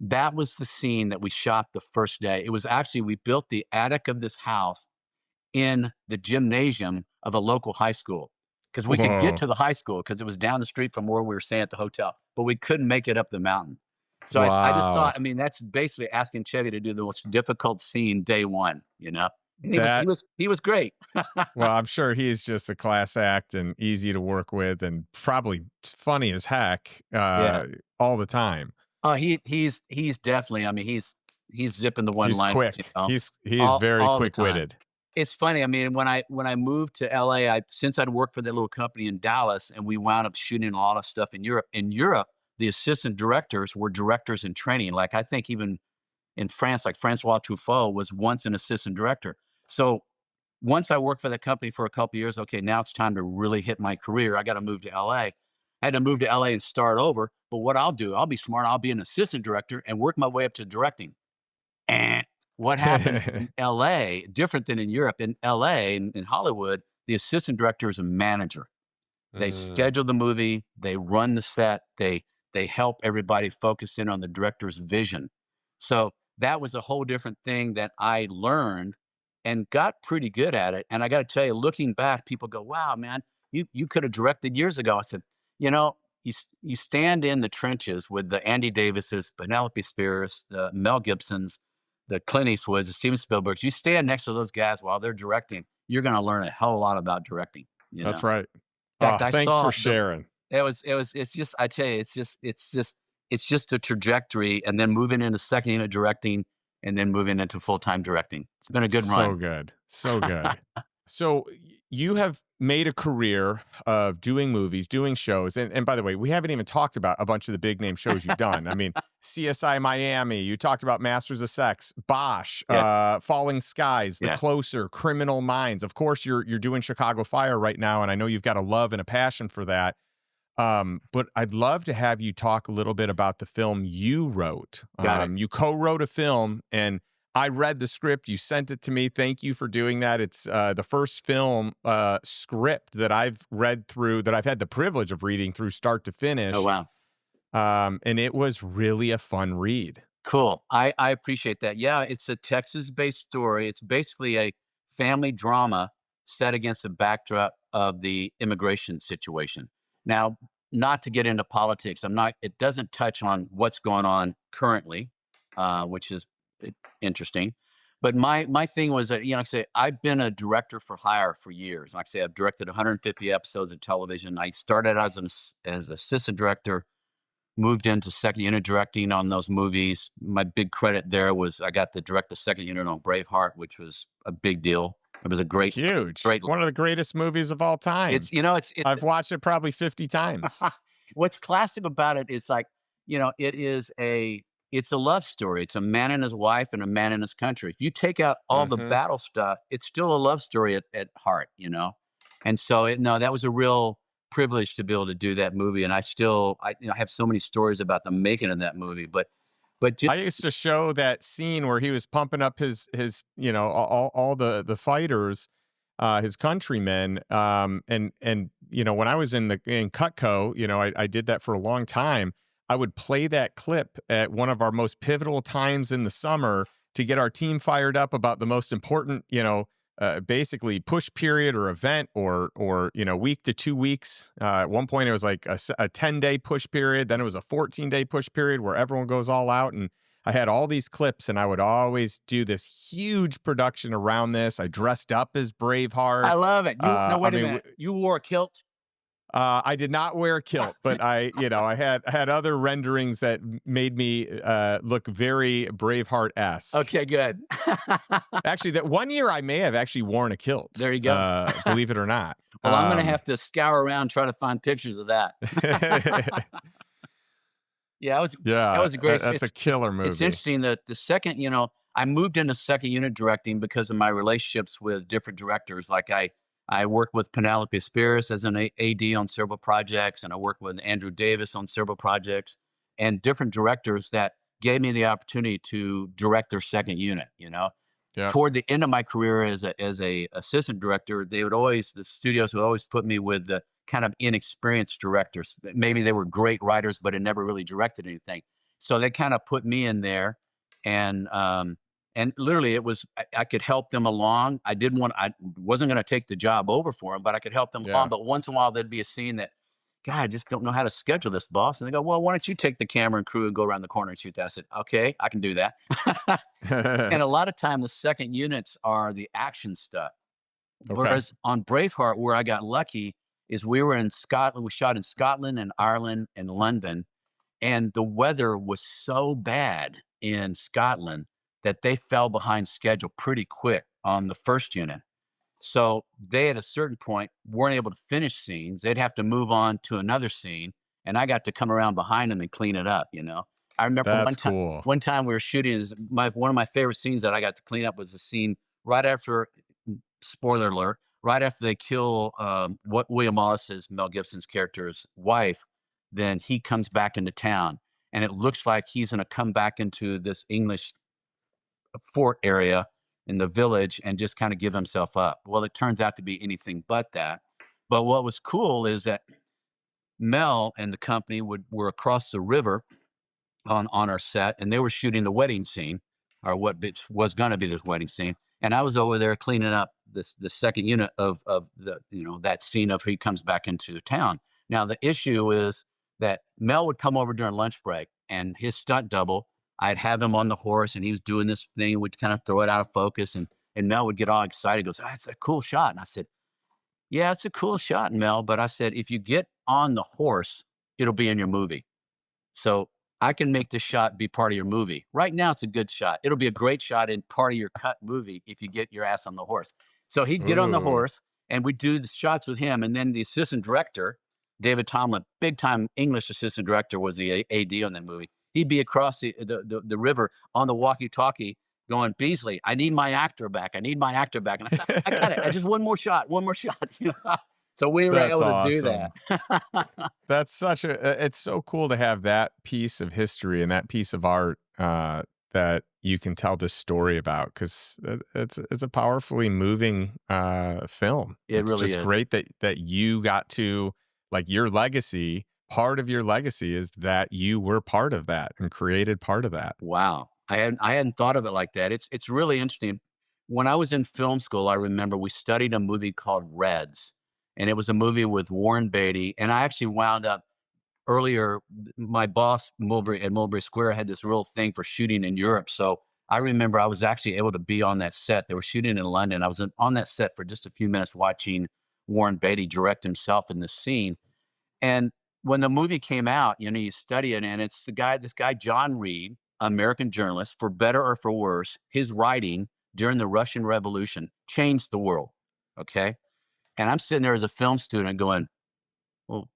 A: That was the scene that we shot the first day. It was actually, we built the attic of this house in the gymnasium of a local high school because we could get
B: Whoa.
A: to the high school because it was down the street from where we were staying at the hotel, but we couldn't make it up the mountain. So I just thought,
B: Wow.
A: I mean, that's basically asking Chevy to do the most difficult scene day one, you know? And
B: That
A: he was great.
B: well, I'm sure he's just a class act and easy to work with and probably funny as heck,
A: Yeah.
B: all the time.
A: Oh, he's definitely, I mean, he's zipping the
B: He's
A: one-liners, you
B: quick.
A: know,
B: He's very
A: all the time.
B: quick-witted.
A: It's funny, I mean, when I moved to LA, since I'd worked for that little company in Dallas and we wound up shooting a lot of stuff in Europe. In Europe, the assistant directors were directors in training. Like I think even in France, like Francois Truffaut was once an assistant director. So once I worked for that company for a couple of years, okay, now it's time to really hit my career. I got to move to LA. I had to move to LA and start over. But what I'll do, I'll be smart. I'll be an assistant director and work my way up to directing. And what happens in LA, different than in Europe, in LA, in Hollywood, the assistant director is a manager. They
B: Mm.
A: schedule the movie, they run the set, they help everybody focus in on the director's vision. So that was a whole different thing that I learned and got pretty good at it. And I got to tell you, looking back, people go, "Wow, man, you could have directed years ago." I said, "You know, you stand in the trenches with the Andy Davises, Penelope Spears, the Mel Gibsons, the Clint Eastwoods, the Steven Spielbergs. You stand next to those guys while they're directing. You're going to learn a hell of a lot about directing." You
B: That's
A: know.
B: right.
A: In
B: Oh,
A: fact, I
B: thanks for
A: saw the
B: sharing.
A: it's just I tell you, it's just a trajectory and then moving into second unit directing and then moving into full-time directing. It's been a good
B: So
A: run.
B: good. So good. So you have made a career of doing movies, doing shows, and by the way, we haven't even talked about a bunch of the big name shows you've done. I mean, CSI Miami, you talked about Masters of Sex, Bosch,
A: Yeah,
B: Falling Skies, The
A: yeah.
B: Closer, Criminal Minds. Of course, you're doing Chicago Fire right now, and I know you've got a love and a passion for that. But I'd love to have you talk a little bit about the film you wrote.
A: Got it.
B: You co-wrote a film, and I read the script. You sent it to me. Thank you for doing that. It's the first film script that I've read through, that I've had the privilege of reading through start to
A: Oh,
B: finish.
A: wow.
B: And it was really a fun read.
A: Cool. I appreciate that. Yeah, it's a Texas-based story. It's basically a family drama set against the backdrop of the immigration situation. Now, not to get into politics, it doesn't touch on what's going on currently, which is interesting. But my thing was that, like I say, I've been a director for hire for years. Like I say, I've directed 150 episodes of television. I started as assistant director, moved into second unit directing on those movies. My big credit there was I got to direct the second unit on Braveheart, which was a big deal. It was a
B: Huge.
A: great.
B: One of the greatest movies of all time.
A: It's it's
B: I've watched it probably 50 times.
A: what's classic about it is like it's a love story. It's a man and his wife and a man and his country. If you take out all the
B: Hmm.
A: battle stuff, it's still a love story at heart. And so no, that was a real privilege to be able to do that movie. And I have so many stories about the making of that movie. But just
B: I used to show that scene where he was pumping up his all the fighters, his countrymen, and when I was in Cutco, I did that for a long time. I would play that clip at one of our most pivotal times in the summer to get our team fired up about the most important, basically push period or event or week to 2 weeks. At one point, it was like a 10-day push period. Then it was a 14-day push period where everyone goes all out. And I had all these clips, and I would always do this huge production around this. I dressed up as Braveheart.
A: I love it. You no,
B: I
A: wait a
B: mean,
A: minute. You wore a kilt?
B: I did not wear a kilt, but I had other renderings that made me look very Braveheart-esque.
A: Okay, good.
B: Actually, that one year I may have actually worn a kilt,
A: There you go.
B: believe it or not.
A: Well, I'm gonna have to scour around try to find pictures of that. Yeah, that
B: Yeah,
A: was a great.
B: that's a killer
A: It's
B: movie.
A: interesting that the second, I moved into second unit directing because of my relationships with different directors. Like I worked with Penelope Spears as an AD on several projects, and I worked with Andrew Davis on several projects, and different directors that gave me the opportunity to direct their second unit.
B: Yeah.
A: Toward the end of my career as a assistant director, the studios would always put me with the kind of inexperienced directors. Maybe they were great writers, but had never really directed anything. So they kind of put me in there, and And literally, it was I could help them along. I wasn't going to take the job over for them, but I could help them along.
B: Yeah.
A: But once in a while, there'd be a scene that, God, I just don't know how to schedule this, boss. And they go, well, why don't you take the camera and crew and go around the corner and shoot that? I said, okay, I can do that. And a lot of time, the second units are the action stuff.
B: Okay.
A: Whereas on Braveheart, where I got lucky is we were in Scotland. We shot in Scotland and Ireland and London, and the weather was so bad in Scotland that they fell behind schedule pretty quick on the first unit. So they, at a certain point, weren't able to finish scenes. They'd have to move on to another scene, and I got to come around behind them and clean it up. I remember
B: That's cool.
A: one time we were shooting. One of my favorite scenes that I got to clean up was the scene right after. Spoiler alert! Right after they kill what William Wallace is, Mel Gibson's character's wife, then he comes back into town, and it looks like he's going to come back into this English fort area in the village and just kind of give himself up. Well, it turns out to be anything but that. But what was cool is that Mel and the company were across the river on our set, and they were shooting the wedding scene, or what was going to be this wedding scene. And I was over there cleaning up the second unit of the that scene of he comes back into town. Now the issue is that Mel would come over during lunch break, and his stunt double, I'd have him on the horse, and he was doing this thing, would kind of throw it out of focus, and Mel would get all excited, goes, "Ah, it's a cool shot." And I said, "Yeah, it's a cool shot, Mel, but I said if you get on the horse, it'll be in your movie. So I can make this shot be part of your movie. Right now, it's a good shot. It'll be a great shot in part of your cut movie if you get your ass on the horse." So he'd get on the
B: Ooh.
A: horse, and we'd do the shots with him. And then the assistant director, David Tomlin, big time English assistant director, was the AD on that movie. He'd be across the river on the walkie talkie going, "Beasley, I need my actor back. I need my actor back." And I said, "I got it. I just one more shot, one more shot." So we were
B: That's
A: able to do that.
B: awesome. That's such a it's so cool to have that piece of history and that piece of art, that you can tell this story about, 'cause it's a powerfully moving, film.
A: It
B: It's
A: really
B: just
A: is.
B: great that you got to like, your legacy part of your legacy is that you were part of that and created part of that.
A: Wow. I hadn't thought of it like that. It's really interesting. When I was in film school, I remember we studied a movie called Reds, and it was a movie with Warren Beatty. And I actually wound up earlier. My boss Mulberry at Mulberry Square had this real thing for shooting in Europe. So I remember I was actually able to be on that set. They were shooting in London. I was on that set for just a few minutes watching Warren Beatty direct himself in the scene. And when the movie came out, you study it, and it's this guy, John Reed, American journalist, for better or for worse, his writing during the Russian Revolution changed the world. Okay. And I'm sitting there as a film student going, well,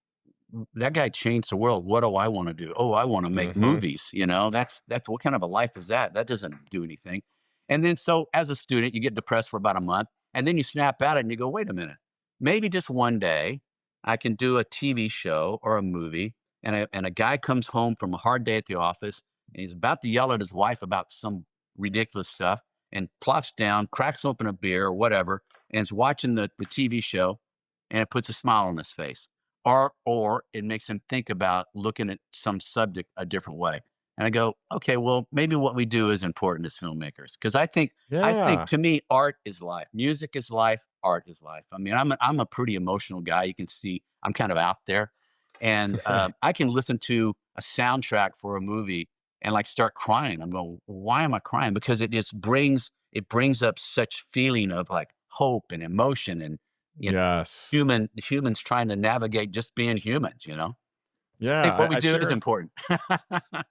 A: that guy changed the world. What do I want to do? Oh, I want to make
B: Mhm.
A: movies. That's what kind of a life is that? That doesn't do anything. And then so as a student, you get depressed for about a month, and then you snap out and you go, wait a minute, maybe just one day I can do a TV show or a movie. And a guy comes home from a hard day at the office, and he's about to yell at his wife about some ridiculous stuff, and plops down, cracks open a beer or whatever, and is watching the TV show, and it puts a smile on his face, or it makes him think about looking at some subject a different way. And I go, okay, well, maybe what we do is important as filmmakers, because I think
B: Yeah.
A: to me, art is life, music is life, art is life. I mean, I'm a pretty emotional guy. You can see I'm kind of out there, and I can listen to a soundtrack for a movie and like start crying. I'm going, why am I crying? Because it brings up such feeling of like hope and emotion, and you know,
B: Yes.
A: humans trying to navigate just being humans. I
B: Yeah,
A: think what we
B: I
A: do is
B: shared
A: important.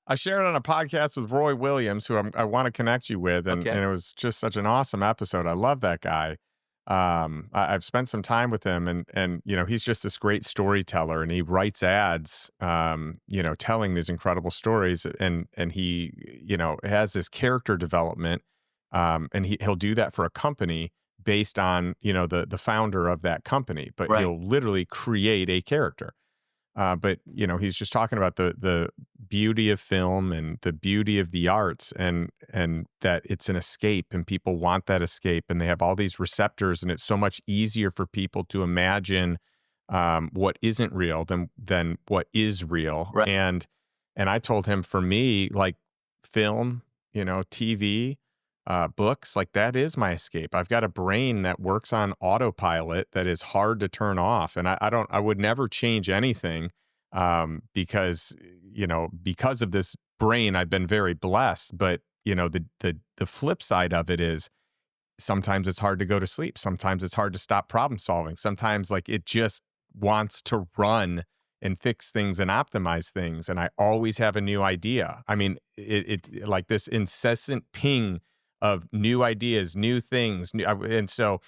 B: I shared on a podcast with Roy Williams, who I want to connect you with, and
A: Okay.
B: it was just such an awesome episode. I love that guy. I've spent some time with him, and he's just this great storyteller, and he writes ads, telling these incredible stories, and he has this character development, and he'll do that for a company based on the founder of that company, but
A: Right.
B: he'll literally create a character. But he's just talking about the beauty of film and the beauty of the arts, and that it's an escape, and people want that escape, and they have all these receptors, and it's so much easier for people to imagine what isn't real than what is real.
A: Right.
B: And I told him, for me, like film, TV. books, like that is my escape. I've got a brain that works on autopilot that is hard to turn off. And I would never change anything, because, because of this brain, I've been very blessed. But, the flip side of it is sometimes it's hard to go to sleep. Sometimes it's hard to stop problem solving. Sometimes like it just wants to run and fix things and optimize things. And I always have a new idea. I mean, it like this incessant ping of new ideas, new things. And so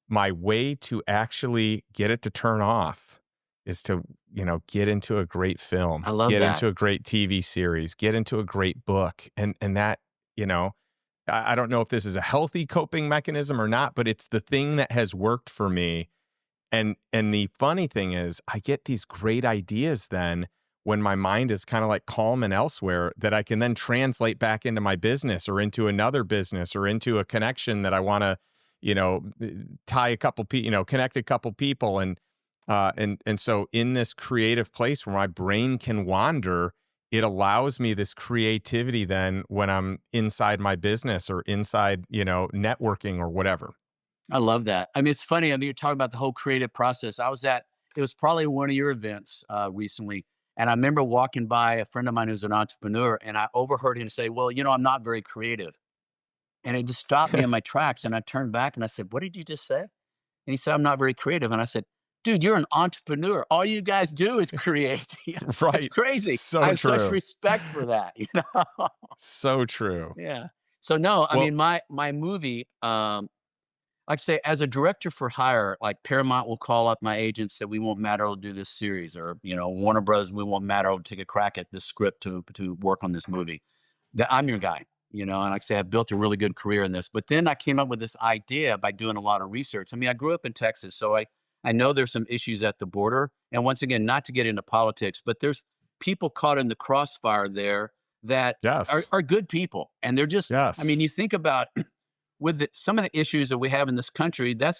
B: my way to actually get it to turn off is to, get into a great
A: I
B: film,
A: love
B: get
A: that.
B: into a great TV series, get into a great book. And that, I don't know if this is a healthy coping mechanism or not, but it's the thing that has worked for me. And the funny thing is, I get these great ideas then when my mind is kind of like calm and elsewhere, that I can then translate back into my business or into another business or into a connection that I want to, tie a couple people, connect a couple people. And so in this creative place where my brain can wander, it allows me this creativity then when I'm inside my business or inside, networking or whatever.
A: I love that. I mean, it's funny. I mean, you're talking about the whole creative process. It was probably one of your events recently. And I remember walking by a friend of mine who's an entrepreneur, and I overheard him say, "Well, I'm not very creative." And it just stopped me in my tracks. And I turned back and I said, "What did you just say?" And he said, "I'm not very creative." And I said, "Dude, you're an entrepreneur. All you guys do is create." That's
B: Right.
A: crazy. I
B: So
A: have such
B: true.
A: respect for that,
B: So true.
A: Yeah. So no, I
B: Well,
A: mean, my movie, like I say, as a director for hire, like Paramount will call up my agent, say, "We want Matt Earl to do this series," or Warner Bros. "We want Matt Earl to take a crack at this script to work on this movie." That I'm your guy, and like I say, I've built a really good career in this. But then I came up with this idea by doing a lot of research. I mean, I grew up in Texas, so I know there's some issues at the border. And once again, not to get into politics, but there's people caught in the crossfire there that
B: yes.
A: are good people, and they're just. I mean,
B: Yes.
A: you think about with some of the issues that we have in this country, that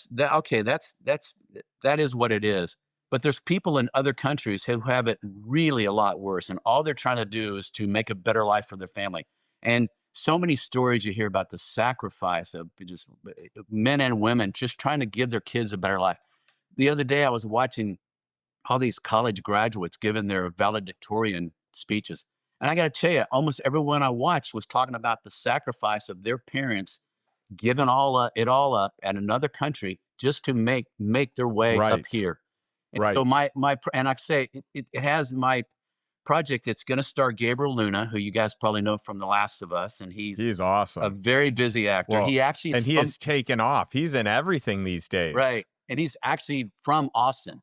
A: is what it is. But there's people in other countries who have it really a lot worse, and all they're trying to do is to make a better life for their family. And so many stories you hear about the sacrifice of just men and women just trying to give their kids a better life. The other day, I was watching all these college graduates giving their valedictorian speeches, and I got to tell you, almost everyone I watched was talking about the sacrifice of their parents given it all up at another country just to make their way up
B: Right.
A: here. And so
B: Right.
A: and like I say it has my project. It's going to star Gabriel Luna, who you guys probably know from The Last of Us, and he's
B: He's
A: a
B: awesome.
A: very busy actor.
B: Well,
A: He actually is
B: and he
A: from
B: has taken off. He's in everything these days.
A: right, and he's actually from Austin.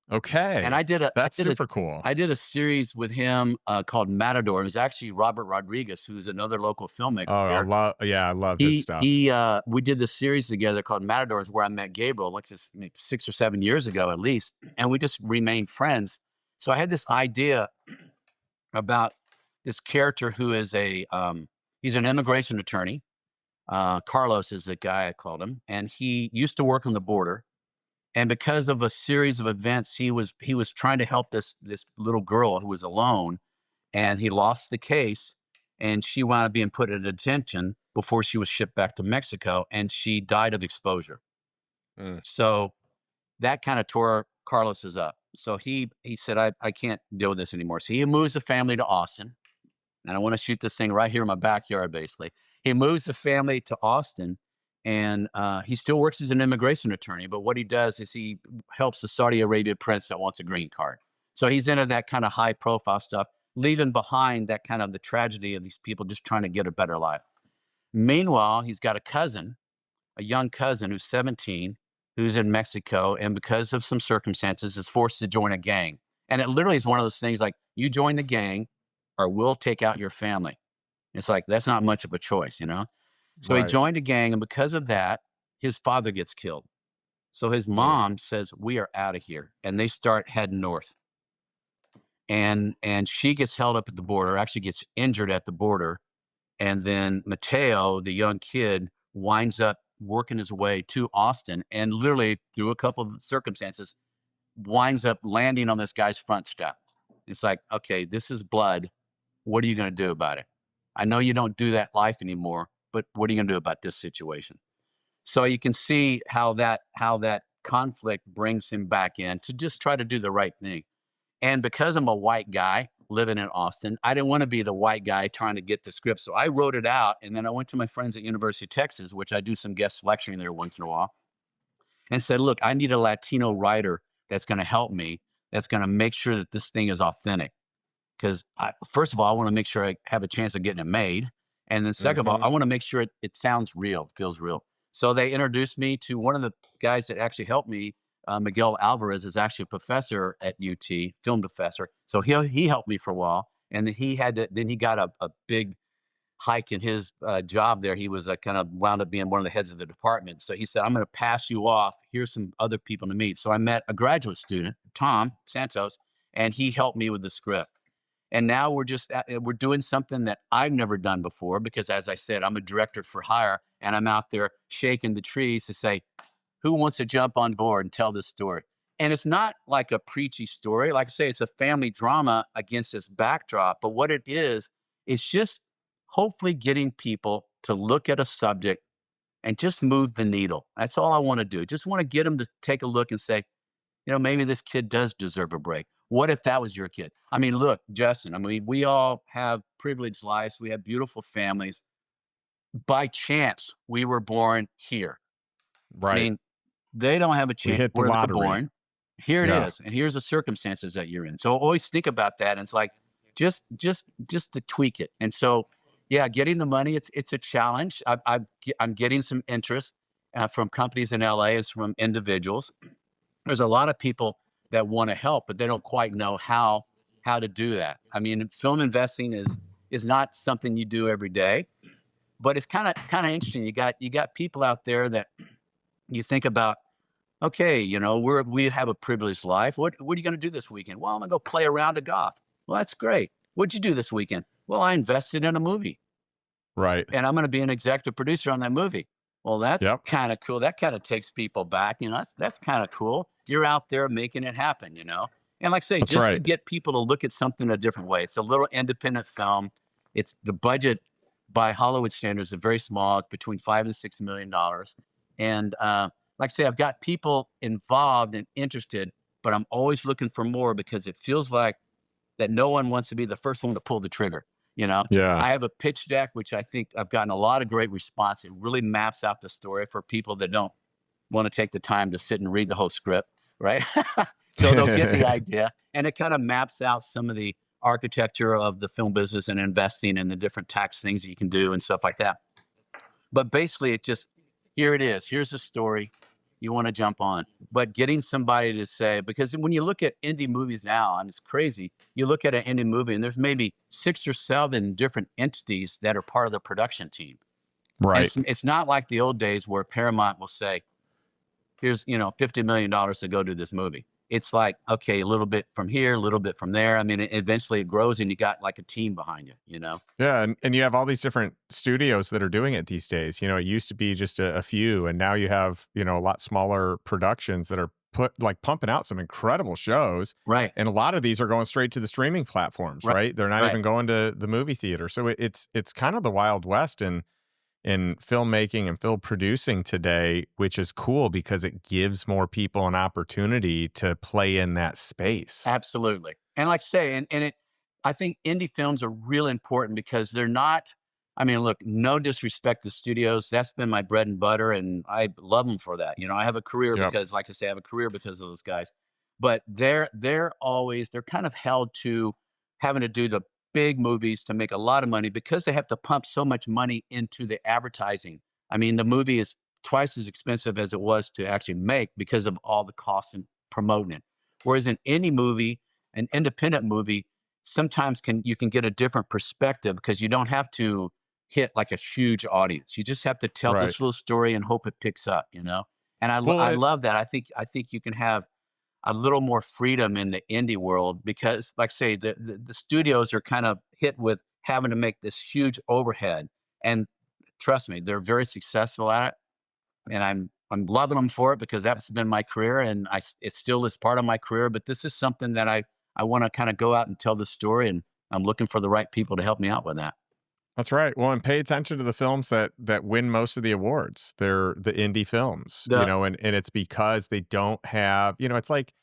A: And
B: Okay. That's super cool.
A: I did a series with him called Matador. It was actually Robert Rodriguez, who's another local filmmaker
B: Oh,
A: here.
B: I love his stuff.
A: We did this series together called Matadors, where I met Gabriel, like just maybe 6 or 7 years ago at least, and we just remained friends. So I had this idea about this character who is he's an immigration attorney. Carlos is the guy I called him, and he used to work on the border. And because of a series of events, he was trying to help this little girl who was alone, and he lost the case, and she wound up being put in detention before she was shipped back to Mexico, and she died of exposure.
B: Mm.
A: So that kind of tore Carlos's up. So he said, I can't deal with this anymore. So he moves the family to Austin, and I want to shoot this thing right here in my backyard, basically. He moves the family to Austin, and he still works as an immigration attorney. But what he does is he helps a Saudi Arabia prince that wants a green card. So he's into that kind of high profile stuff, leaving behind that kind of the tragedy of these people just trying to get a better life. Meanwhile, he's got a young cousin who's 17, who's in Mexico, and because of some circumstances, is forced to join a gang. And it literally is one of those things like, you join the gang or we'll take out your family. It's like, that's not much of a choice. So he
B: Right.
A: joined a gang, and because of that, his father gets killed. So his
B: Mm.
A: mom says, "We are out of here," and they start heading north. And she gets held up at the border, actually gets injured at the border, and then Mateo, the young kid, winds up working his way to Austin, and literally through a couple of circumstances, winds up landing on this guy's front step. It's like, okay, this is blood. What are you going to do about it? I know you don't do that life anymore, but what are you going to do about this situation? So you can see how that conflict brings him back in to just try to do the right thing. And because I'm a white guy living in Austin, I didn't want to be the white guy trying to get the script. So I wrote it out, and then I went to my friends at University of Texas, which I do some guest lecturing there once in a while, and said, "Look, I need a Latino writer that's going to help me, that's going to make sure that this thing is authentic. Because first of all, I want to make sure I have a chance of getting it made. And then second of all,
B: Hmm.
A: I want to make sure it sounds real, feels real." So they introduced me to one of the guys that actually helped me. Miguel Alvarez is actually a professor at UT, film professor. So he helped me for a while. And then he got a big hike in his job there. He was kind of wound up being one of the heads of the department. So he said, "I'm going to pass you off. Here's some other people to meet." So I met a graduate student, Tom Santos, and he helped me with the script. And now we're doing something that I've never done before because, as I said, I'm a director for hire, and I'm out there shaking the trees to say, who wants to jump on board and tell this story? And it's not like a preachy story. Like I say, it's a family drama against this backdrop. But what it is, it's just hopefully getting people to look at a subject and just move the needle. That's all I want to do. Just want to get them to take a look and say, maybe this kid does deserve a break. What if that was your kid? I mean, look, Justin, I mean, we all have privileged lives. We have beautiful families. By chance, we were born here. I
B: Right.
A: mean, they don't have a
B: We
A: chance
B: hit the
A: where they're
B: lottery.
A: born. Here it
B: Yeah.
A: is. And here's the circumstances that you're in. So always think about that. And it's like, just to tweak it. And so, yeah, getting the money, it's a challenge. I'm getting some interest from companies in LA as from individuals. There's a lot of people that want to help, but they don't quite know how to do that. I mean, film investing is not something you do every day, but it's kind of interesting. You got people out there that you think about. Okay, we have a privileged life. What are you going to do this weekend? Well, I'm going to go play a round of golf. Well, that's great. What'd you do this weekend? Well, I invested in a movie,
B: Right.
A: and I'm going to be an executive producer on that movie. Well, that's
B: Yep.
A: kind of cool. That kind of takes people back. That's kind of cool. You're out there making it happen. And like I say,
B: That's
A: just to
B: right.
A: get people to look at something a different way. It's a little independent film. It's the budget by Hollywood standards is very small, between $5 and $6 million. And like I say, I've got people involved and interested, but I'm always looking for more because it feels like that no one wants to be the first one to pull the trigger.
B: Yeah.
A: I have a pitch deck, which I think I've gotten a lot of great response. It really maps out the story for people that don't want to take the time to sit and read the whole script, right? So they'll get the idea, and it kind of maps out some of the architecture of the film business and investing and the different tax things that you can do and stuff like that. But basically, here it is. Here's the story. You want to jump on. But getting somebody to say, because when you look at indie movies now, and it's crazy, you look at an indie movie and there's maybe 6 or 7 different entities that are part of the production team. And
B: Right.
A: it's not like the old days where Paramount will say, here's, $50 million to go do this movie. It's like, okay, a little bit from here, a little bit from there. I mean, eventually it grows and you got like a team behind you.
B: Yeah, and you have all these different studios that are doing it these days. It used to be just a few, and now you have, a lot smaller productions that are pumping out some incredible shows.
A: Right,
B: And a lot of these are going straight to the streaming platforms,
A: right,
B: right? They're not
A: right.
B: even going to the movie theater. So it's kind of the Wild West in filmmaking and film producing today, which is cool because it gives more people an opportunity to play in that space.
A: Absolutely. And like I say, I think indie films are really important because they're not, I mean, look, no disrespect to studios. That's been my bread and butter, and I love them for that. I have a career
B: Yep.
A: because, like I say, I have a career because of those guys. But they're kind of held to having to do the big movies to make a lot of money because they have to pump so much money into the advertising. I mean, the movie is twice as expensive as it was to actually make because of all the costs in promoting it. Whereas in any movie, an independent movie, sometimes you can get a different perspective because you don't have to hit like a huge audience. You just have to tell
B: Right.
A: this little story and hope it picks up. And
B: Well,
A: I love that. I think you can have a little more freedom in the indie world because, like I say, the studios are kind of hit with having to make this huge overhead. And trust me, they're very successful at it, and I'm loving them for it because that's been my career, and it still is part of my career. But this is something that I want to kind of go out and tell the story, and I'm looking for the right people to help me out with that.
B: That's right. Well, and pay attention to the films that win most of the awards. They're the indie films,
A: The
B: and it's because they don't have, it's like,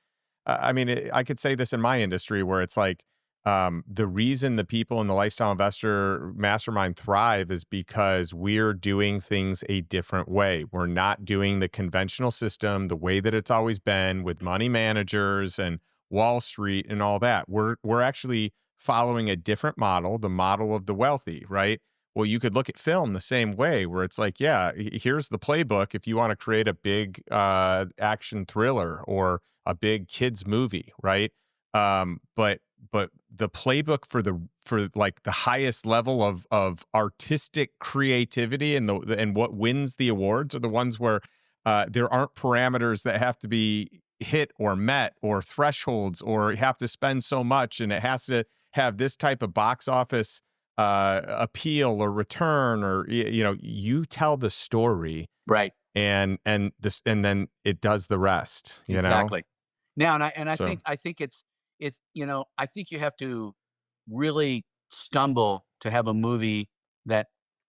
B: I mean, I could say this in my industry where it's like, the reason the people in the lifestyle investor mastermind thrive is because we're doing things a different way. We're not doing the conventional system the way that it's always been with money managers and Wall Street and all that. We're actually following a different model, the model of the wealthy, right? Well, you could look at film the same way, where it's like, yeah, here's the playbook if you want to create a big action thriller or a big kids movie, right? But the playbook for like the highest level of artistic creativity and what wins the awards are the ones where there aren't parameters that have to be hit or met or thresholds or have to spend so much, and it has to have this type of box office appeal or return, or you tell the story,
A: right.
B: and then it does the rest,
A: Exactly. Now, and I
B: so
A: think I think you have to really stumble to have a movie that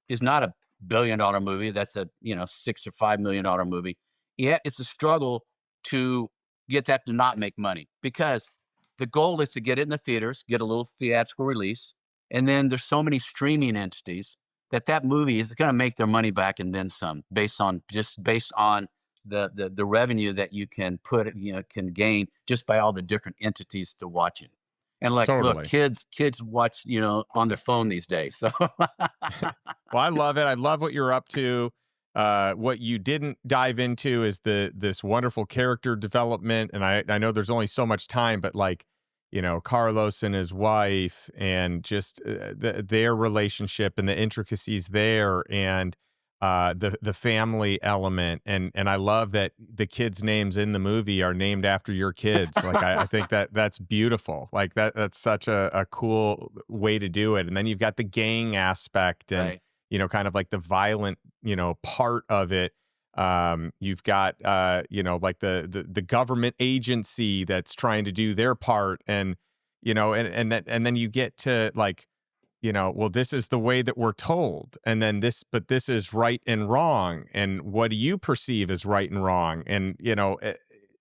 A: is not a $1 billion movie. That's a $6 or $5 million movie. Yeah, it's a struggle to get that to not make money, because the goal is to get it in the theaters, get a little theatrical release, and then there's so many streaming entities that movie is going to make their money back and then some, based on the revenue that you can can gain just by all the different entities to watch it. And like, look,
B: totally.
A: kids watch on their phone these days. So
B: Well, I love it. I love what you're up to. What you didn't dive into is this wonderful character development, and I know there's only so much time, but like, Carlos and his wife, and just their relationship and the intricacies there, and the family element, and I love that the kids' names in the movie are named after your kids. Like, I think that's beautiful. Like that's such a cool way to do it. And then you've got the gang aspect, and
A: right,
B: kind of like the violent, part of it. You've got like the government agency that's trying to do their part, and and then you get to like, well, this is the way that we're told, and then but this is right and wrong, and what do you perceive as right and wrong, and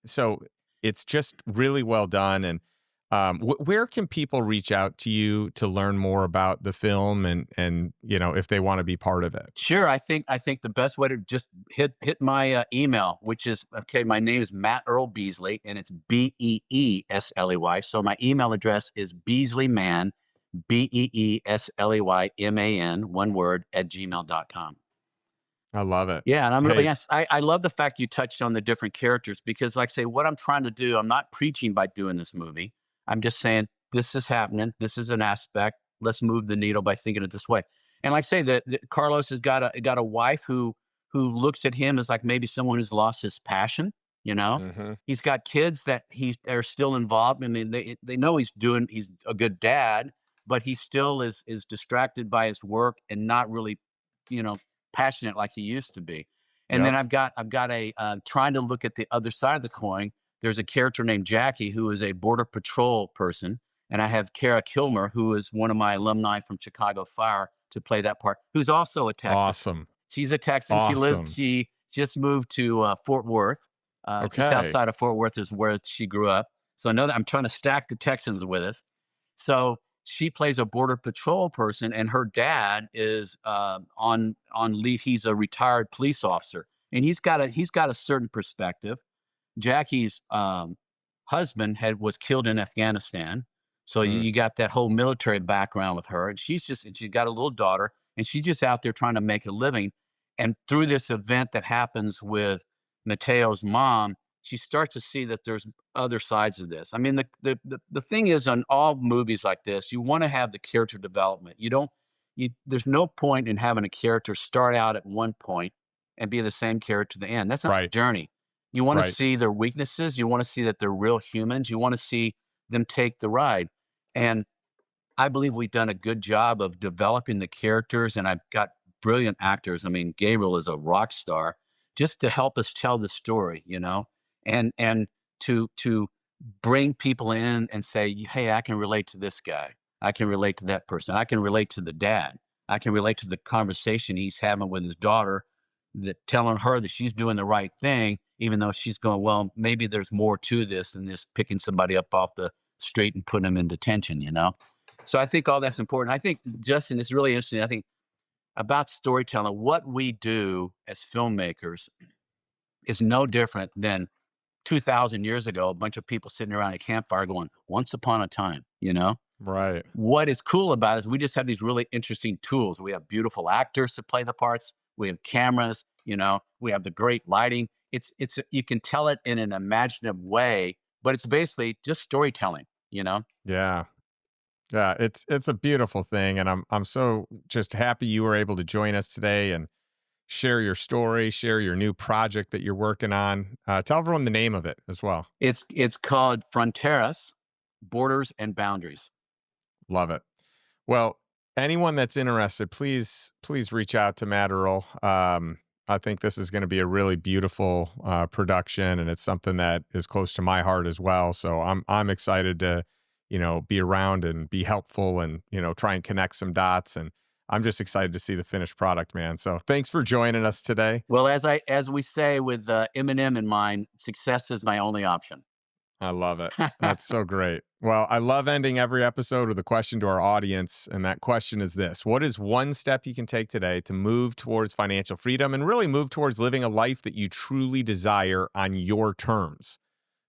B: so it's just really well done. And where can people reach out to you to learn more about the film, and if they want to be part of it?
A: sure. I think the best way to just hit my email, which is okay. My name is Matt Earl Beesley, and it's Beesley. So my email address is Beesleyman, Beesleyman, one word, @gmail.com.
B: I love it.
A: Yeah, and I'm really,
B: Hey,
A: yes, I love the fact you touched on the different characters, because, like I say, what I'm trying to do, I'm not preaching by doing this movie. I'm just saying this is happening. This is an aspect. Let's move the needle by thinking it this way. And like I say, that Carlos has got a wife who looks at him as like maybe someone who's lost his passion. You know,
B: mhm,
A: he's got kids that he are still involved. I mean, they know he's a good dad, but he still is distracted by his work and not really, you know, passionate like he used to be. And then
B: yep,
A: I've got a trying to look at the other side of the coin. There's a character named Jackie who is a border patrol person, and I have Kara Kilmer, who is one of my alumni from Chicago Fire, to play that part, who's also a Texan.
B: awesome,
A: She's a Texan.
B: awesome.
A: She just moved to Fort Worth. Just
B: Okay,
A: outside of Fort Worth is where she grew up. So I know that I'm trying to stack the Texans with us. So she plays a border patrol person, and her dad is on leave. He's a retired police officer, and he's got a certain perspective. Jackie's husband was killed in Afghanistan, so you,
B: mm,
A: you got that whole military background with her, and she's got a little daughter, and she's just out there trying to make a living. And through this event that happens with Mateo's mom, she starts to see that there's other sides of this. I mean, the thing is, on all movies like this, you want to have the character development. You don't there's no point in having a character start out at one point and be the same character to the end. That's not the
B: right,
A: journey. You want to
B: right.
A: see their weaknesses. You want to see that they're real humans. You want to see them take the ride. And I believe we've done a good job of developing the characters, and I've got brilliant actors. I mean, Gabriel is a rock star, just to help us tell the story, and to bring people in and say, "Hey, I can relate to this guy. I can relate to that person. I can relate to the dad. I can relate to the conversation he's having with his daughter, that telling her that she's doing the right thing, even though she's going, well, maybe there's more to this than just picking somebody up off the street and putting them in detention, you know? So I think all that's important. I think, Justin, it's really interesting. I think about storytelling, what we do as filmmakers is no different than 2,000 years ago, a bunch of people sitting around a campfire going, once upon a time, you know?
B: Right.
A: What is cool about it is we just have these really interesting tools. We have beautiful actors to play the parts. We have cameras, you know, we have the great lighting. You can tell it in an imaginative way, but it's basically just storytelling, you know?
B: Yeah. Yeah, it's a beautiful thing, and I'm so just happy you were able to join us today and share your story, share your new project that you're working on. Tell everyone the name of it as well.
A: It's called Fronteras, Borders and Boundaries.
B: Love it. Well, anyone that's interested, please reach out to Matt Earl. I think this is going to be a really beautiful production, and it's something that is close to my heart as well. So I'm excited to, be around and be helpful, and try and connect some dots. And I'm just excited to see the finished product, man. So thanks for joining us today.
A: Well, as we say with Eminem in mind, success is my only option.
B: I love it. That's so great. Well, I love ending every episode with a question to our audience. And that question is this: what is one step you can take today to move towards financial freedom and really move towards living a life that you truly desire on your terms?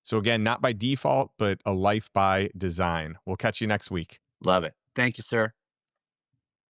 B: So, again, not by default, but a life by design. We'll catch you next week.
A: Love it. Thank you, sir.